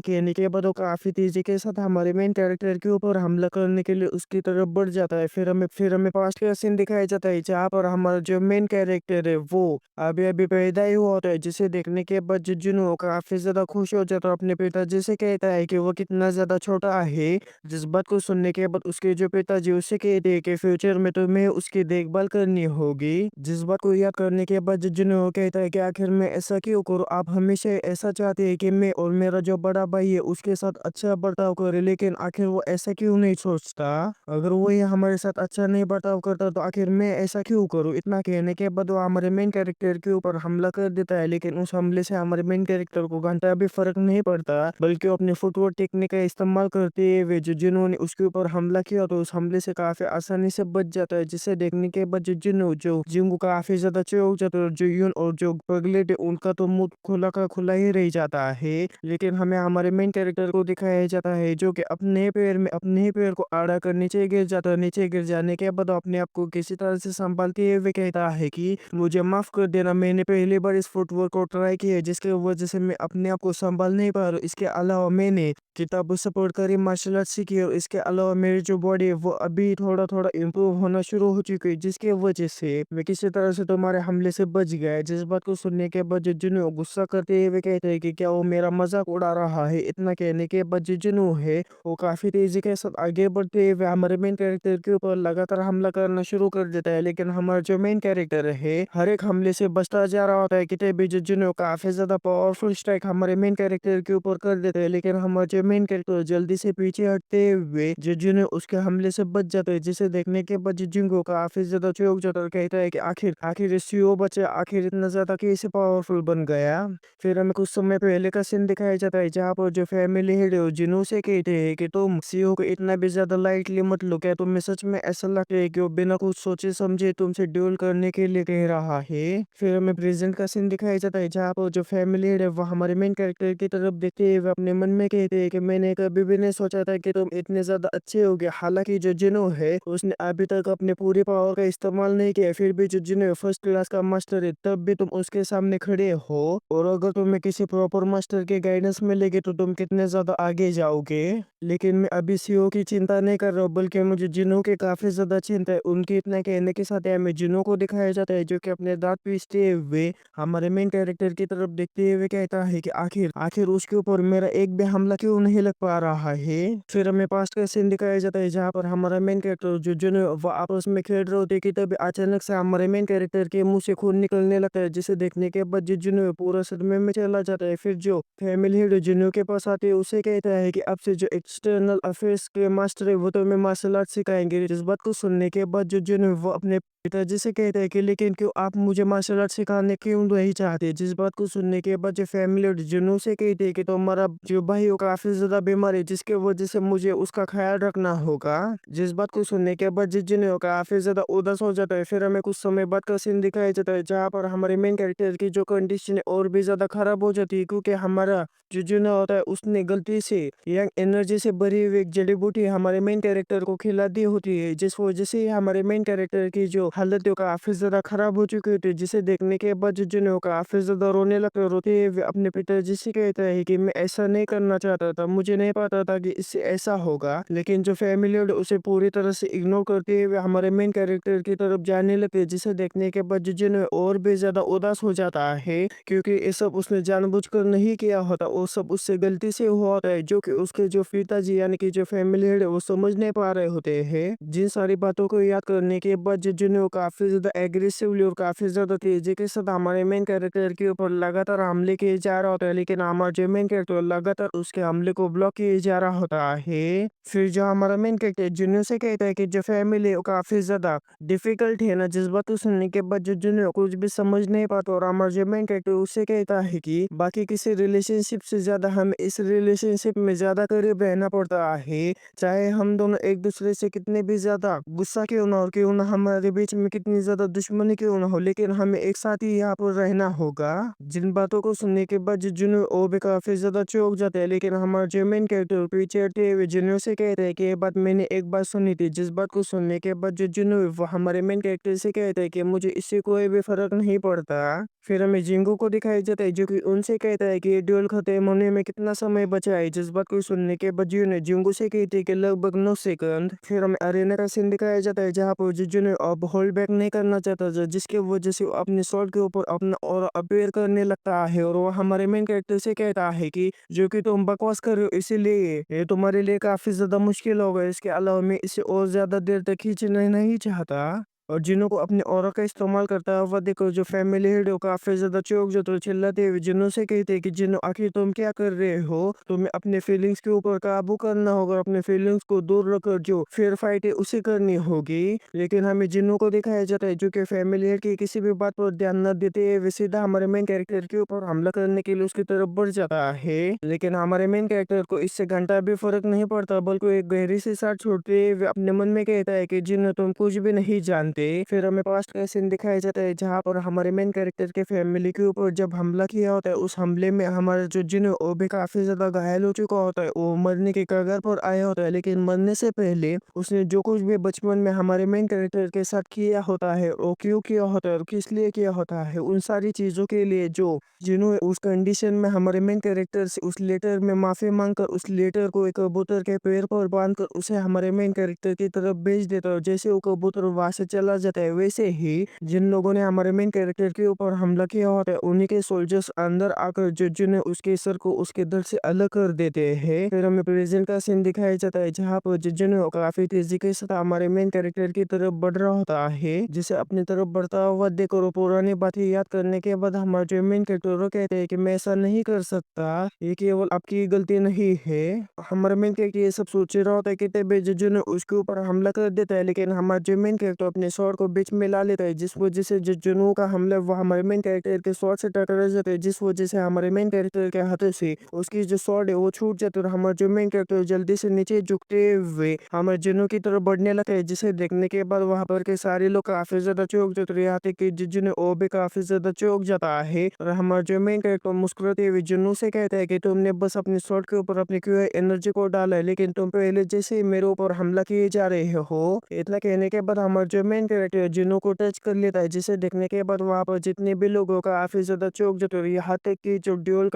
कहने के बाद वो काफी तेजी के साथ हमारे मेन कैरेक्टर के ऊपर हमला करने के लिए उसकी तरफ बढ़ जाता है। फिर हमें पास्ट का सीन दिखाया जाता है जहाँ पर हमारा जो मेन कैरेक्टर है वो अभी अभी पैदा ही हुआ होता है जिसे देखने के बाद जुनू काफी ज्यादा खुश हो जाता है। अपने पिताजी से कहता है कि वो कितना ज्यादा छोटा है। जिस बात को सुनने के बाद उसके जो पिताजी उससे कहते हैं कि फ्यूचर में तुम्हें उसकी देखभाल करनी होगी। जिस बात को याद करने के बाद जुनू कहता है कि आखिर मैं ऐसा क्यों करूँ, आप हमेशा ऐसा चाहते हैं कि मैं और मेरा जो बड़ा भाई है उसके साथ अच्छा बर्ताव करे, लेकिन आखिर वो ऐसा क्यों नहीं सोचता। अगर वो ये हमारे साथ अच्छा नहीं बर्ताव करता तो आखिर मैं ऐसा क्यों करूँ। इतना कहने के बाद वो हमारे मेन कैरेक्टर के ऊपर हमला कर देता है। लेकिन उस हमले से हमारे मेन कैरेक्टर को घंटा भी फर्क नहीं पड़ता बल्कि वो अपने फुटवर्क टेक्निक का इस्तेमाल करते हुए जो जिन्होंने उसके ऊपर हमला किया तो उस हमले से काफी आसानी से बच जाता है। जिसे देखने के बाद जो जिन्हों जो जिंगू काफी ज्यादा चौंक जाता है और जो यून और जो पगलेट है उनका तो मुंह खुला का खुला ही रह जाता है। लेकिन हमें हमारे मेन कैरेक्टर को दिखाया जाता है जो कि अपने ही पैर को आड़ा कर नीचे गिर जाता है। नीचे गिर जाने के बाद वो अपने आप को किसी तरह से संभालते हुए कहता है कि मुझे माफ कर देना, मैंने पहली बार इस फुटवर्क को ट्राई किया है जिसकी वजह से मैं अपने आप को संभाल नहीं पा रहा हूँ। इसके अलावा मैंने किताबों से पढ़कर ही मार्शल आर्ट सीखी है और इसके अलावा मेरी जो बॉडी है वो अभी थोड़ा थोड़ा इम्प्रूव होना शुरू हो चुकी है जिसकी वजह से मैं किसी तरह से तुम्हारे हमले से बच गया। जिस बात को सुनने के बाद जुनू गुस्सा करते हुए कहते हैं कि क्या वो मेरा मजाक उड़ा रहा है। इतना कहने के बाद जुनू है वो काफी तेजी के साथ आगे बढ़ते हुए हमारे मेन कैरेक्टर के ऊपर लगातार हमला करना शुरू कर देता है। लेकिन हमारा जो मेन कैरेक्टर है हर एक हमले से बचता जा रहा होता है कि तभी जुनू काफी ज्यादा पावरफुल स्ट्राइक हमारे मेन कैरेक्टर के ऊपर कर देता है। लेकिन हमारा जो मेन कैरेक्टर जल्दी से पीछे हटते हुए जुनू उसके हमले से बच जाता है जिसे देखने के बाद जुनू काफी ज्यादा चौंक जाता है और कहता है कि आखिर आखिर सीईओ बच्चा आखिर इतना ज्यादा कैसे पावरफुल बन गया। फिर हमें कुछ समय पहले का सीन दिखाया जाता है जहाँ पर जो फैमिली हेड है जिनू से कहते हैं कि तुम सीईओ को इतना भी ज्यादा लाइटली मत लो। क्या तुम्हें सच में ऐसा लगता है कि वो बिना कुछ सोचे समझे तुमसे ड्यूल करने के लिए कह रहा है। फिर हमें प्रेजेंट का सीन दिखाया जाता है जहाँ पर जो फैमिली हेड है वो हमारे मेन कैरेक्टर की तरफ देखते हुए अपने मन में कहते हैं कि मैंने कभी भी नहीं सोचा था कि तुम इतने ज़्यादा अच्छे होगे। हालाँकि जो जिनो है उसने अभी तक अपने पूरी पावर का इस्तेमाल नहीं किया, फिर भी जो जिनो है फर्स्ट क्लास का मास्टर है, तब भी तुम उसके सामने खड़े हो। और अगर तुम्हें किसी प्रॉपर मास्टर के गाइडेंस मिलेगी तो तुम कितने ज़्यादा आगे जाओगे। लेकिन मैं अभी सीईओ की चिंता नहीं कर रहा हूँ, बल्कि मुझे जिनों की काफ़ी ज़्यादा चिंता है। उनके इतना कहने के साथ हमें जिनों को दिखाया जाता है जो कि अपने दाँत पीसते हुए हमारे मेन कैरेक्टर की तरफ देखते हुए कहता है कि आखिर आखिर उसके ऊपर मेरा एक भी हमला क्यों नहीं लग पा रहा है। फिर हमें पास्ट का सीन दिखाया जाता है जहाँ पर हमारा मेन कैरेक्टर जो जिन्हों वो आपस में खेल रहे होते कि तभी अचानक से हमारे मेन कैरेक्टर के मुंह से खून निकलने लगता है, जिसे देखने के बाद जो जिन्हों पूरा सदमे में चला जाता है। फिर जो फैमिली हेड जिन्हों के पास आते है उसे कहता है कि अब से जो एक्सटर्नल अफेयर्स के मास्टर है वो तुम्हें मार्शल आर्ट सिखाएंगे। इस बात को सुनने के बाद जो जिन्हों वो अपने पिताजी से कहता है कि लेकिन क्यों आप मुझे मार्शल आर्ट सिखाने क्यों नहीं चाहते। जिस बात को सुनने के बाद जो फैमिली और जुनू से कहते हैं कि तुम्हारा जो भाई वो काफी ज्यादा बीमार है, जिसके वजह से मुझे उसका ख्याल रखना होगा। जिस बात को सुनने के बाद जिन्हों काफी ज्यादा उदास हो जाता है। फिर हमें कुछ समय बाद का सीन दिखाया जाता है जहाँ पर हमारे मेन कैरेक्टर की जो कंडीशन है और भी ज्यादा खराब हो जाती है, क्योंकि हमारा जो जुना होता है उसने गलती से यंग एनर्जी से भरी हुई एक जड़ी बूटी हमारे मेन कैरेक्टर को खिला दी होती है, जिस वजह से हमारे मेन कैरेक्टर की जो हालत है काफी ज्यादा खराब हो चुकी होती है। जिसे देखने के बाद जो काफी ज्यादा रोने लगता है। रोते हुए अपने पिताजी से कहता है कि मैं ऐसा नहीं करना चाहता था, मुझे नहीं पता था कि इससे ऐसा होगा। लेकिन जो फैमिली उसे पूरी तरह से इग्नोर करते हुए हमारे मेन कैरेक्टर की तरफ जाने लगते हैं, जिसे देखने के बाद जो और भी ज्यादा उदास हो जाता है, क्योंकि ये सब उसने जानबूझकर नहीं किया होता, वो सब उससे गलती से हुआ होता है, जो कि उसके जो पिताजी यानी कि जो फैमिली हेड है वो समझ नहीं पा रहे होते हैं। जिन सारी बातों को याद करने के बाद जो काफी ज्यादा एग्रेसिवली और काफी ज्यादा तेजी के साथ हमारे मेन कैरेक्टर के ऊपर लगातार हमले किए जा रहा होता है, लेकिन हमारा जो मेन कैरेक्टर लगातार उसके हमले को ब्लॉक किए जा रहा होता है। फिर जो हमारा मेन कैरेक्टर जुनू से कहता है कि जो फैमिली है वो काफी ज्यादा डिफिकल्ट है ना। जिस बात को सुनने के बाद जो जुनू कुछ भी समझ नहीं पाता, और हमारा जो मेन कैरेक्टर उससे कहता है कि बाकी किसी रिलेशनशिप से ज्यादा हमें इस रिलेशनशिप में ज्यादा करीब रहना पड़ता है। चाहे हम दोनों एक दूसरे से कितने भी ज्यादा गुस्सा क्यों ना हो, क्यों ना हमारे बीच में कितनी ज्यादा दुश्मनी क्यों ना हो, लेकिन हमें एक साथ ही यहाँ पर रहना होगा। जिन बातों को सुनने के बाद जुनू ओ भी काफी ज्यादा चौंक जाता है, लेकिन हमारा जो मेन कैरेक्टर पीछे हटते हुए जुनू से कहते हैं कि ये बात मैंने एक बार सुनी थी। जिस बात को सुनने के बाद जो जुनू है, वो हमारे मेन कैरेक्टर से कहते हैं कि मुझे इससे कोई भी फर्क नहीं पड़ता। फिर हमें जिंगू को दिखाया जाता है जो कि उनसे कहता है कि ये ड्यूल खत्म होने में कितना समय बचा है। जिस बात को सुनने के बाद जियो ने जिंगू से कहती है कि लगभग 9 सेकंड। फिर हमें अरेना का सीन दिखाया जाता है जहाँ पर जियो ने अब होल्ड बैक नहीं करना चाहता था, जिसके वजह से वो अपने शॉट के ऊपर अपना और अपेयर करने लगता है। और वो हमारे मेन कैरेक्टर से कहता है कि जो कि तुम बकवास कर रहे हो, इसीलिए ये तुम्हारे लिए काफी ज्यादा मुश्किल होगा। इसके अलावा मैं इसे और ज्यादा देर तक खींचना नहीं चाहता। और जिन्हों को अपने ऑरा का इस्तेमाल करता हुआ देखो जो फैमिली हेड है वो काफी ज्यादा चौंक जाते, चिल्लाते हुए जिन्हों से कहते हैं कि जिन्हों आखिर तुम क्या कर रहे हो, तुम्हें अपने फीलिंग्स के ऊपर काबू करना होगा, अपने फीलिंग्स को दूर रखकर जो फेयर फाइट है उसे करनी होगी। लेकिन हमें जिन्हों को दिखाया जाता है जो कि फैमिली हेड की किसी भी बात पर ध्यान न देते हुए सीधा हमारे मेन कैरेक्टर के ऊपर हमला करने के लिए उसकी तरफ बढ़ जाता है। लेकिन हमारे मेन कैरेक्टर को इससे घंटा भी फर्क नहीं पड़ता, बल्कि एक गहरी सी सांस छोड़ते हुए अपने मन में कहता है कि जिन्हों तुम कुछ भी नहीं जानते। फिर हमें पास्ट का सीन दिखाया जाता है जहाँ पर हमारे मेन कैरेक्टर के फैमिली के ऊपर जब हमला किया होता है, उस हमले में हमारा जो जिन वो भी काफी ज्यादा घायल हो चुका होता है, वो मरने के कगार पर आया होता है। लेकिन मरने से पहले उसने जो कुछ भी बचपन में हमारे मेन कैरेक्टर के साथ किया होता है, वो क्यों किया होता है और किस लिए किया होता है, उन सारी चीजों के लिए जो जिन्होंने उस कंडीशन में हमारे मेन कैरेक्टर से उस लेटर में माफी मांगकर उस लेटर को एक कबूतर के पैर पर बांधकर उसे हमारे मेन कैरेक्टर की तरफ भेज देता है। जैसे वो कबूतर वहां से चला जाता है, वैसे ही जिन लोगों ने हमारे मेन कैरेक्टर के ऊपर हमला किया होता है उन्हीं के सोल्जर्स अंदर आकर जज ने उसके सर को उसके दर से अलग कर देते हैं। फिर हमें प्रेजेंट का सीन दिखाया जाता है जहाँ पर जज ने काफी तेजी के साथ हमारे मेन कैरेक्टर की तरफ बढ़ रहा होता है, जिसे अपनी तरफ बढ़ता हुआ देखकर पुरानी बातें याद करने के बाद हमारे जो मेन कैरेक्टर कहते हैं कि मैं ऐसा नहीं कर सकता, ये केवल आपकी गलती नहीं है। हमारे मेन कैरेक्टर ये सब सोच रहा होता है कि तभी जज ने उसके ऊपर हमला कर देता है, लेकिन हमारा जो मेन कैरेक्टर अपने स्वॉर्ड को बीच में ला लेता है, जिस वजह से जो जुनू का हमला वो हमारे मेन कैरेक्टर के स्वॉर्ड से टकरा जाता है, जिस वजह से हमारे मेन कैरेक्टर के हाथों से उसकी जो स्वॉर्ड है वो छूट जाता है और हमारे जो मेन कैरेक्टर जल्दी से नीचे झुकते हुए हमारे जुनू की तरफ बढ़ने लगता है, जिसे देखने के बाद वहां पर के सारे लोग काफी ज्यादा चौंक जाते हैं। यहाँ तक कि जुनू वो भी काफी ज्यादा चौंक जाता है और हमारा जो मेन कैरेक्टर मुस्कुराते हुए जुनू से कहता है कि तुमने बस अपने स्वॉर्ड के ऊपर अपनी क्यों एनर्जी को डाला है, लेकिन तुम पहले जैसे ही मेरे ऊपर हमला किए जा रहे हो। इतना कहने के बाद हमारा जो मेन कैरेक्टर जुनू को टच कर लेता है, जिसे देखने के बाद वहां पर जितने भी लोगों का काफी ज्यादा चौंक जाते हैं। यहाँ तक कि जो ड्यूल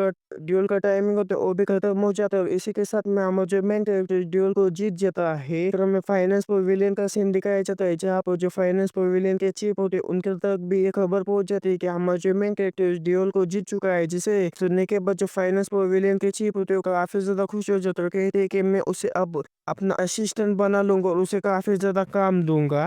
का टाइमिंग होता है वो भी खत्म हो जाता है और इसी के साथ में हमारा जो मेन कैरेक्टर ड्यूल को जीत जाता है। फिर हमें फाइनेंस पवेलियन का सीन दिखाया जाता है, जहाँ पर जो फाइनेंस पवेलियन के चीफ होते हैं उनके तक भी ये खबर पहुंच जाती है कि हमारा जो मेन कैरेक्टर ड्यूल को जीत चुका है, जिसे सुनने के बाद जो फाइनेंस पवेलियन के चीफ होते हैं वो काफी ज्यादा खुश हो जाते हैं, कहते हैं कि मैं उसे अब अपना असिस्टेंट बना लूंगा और उसे काफी ज्यादा काम दूंगा।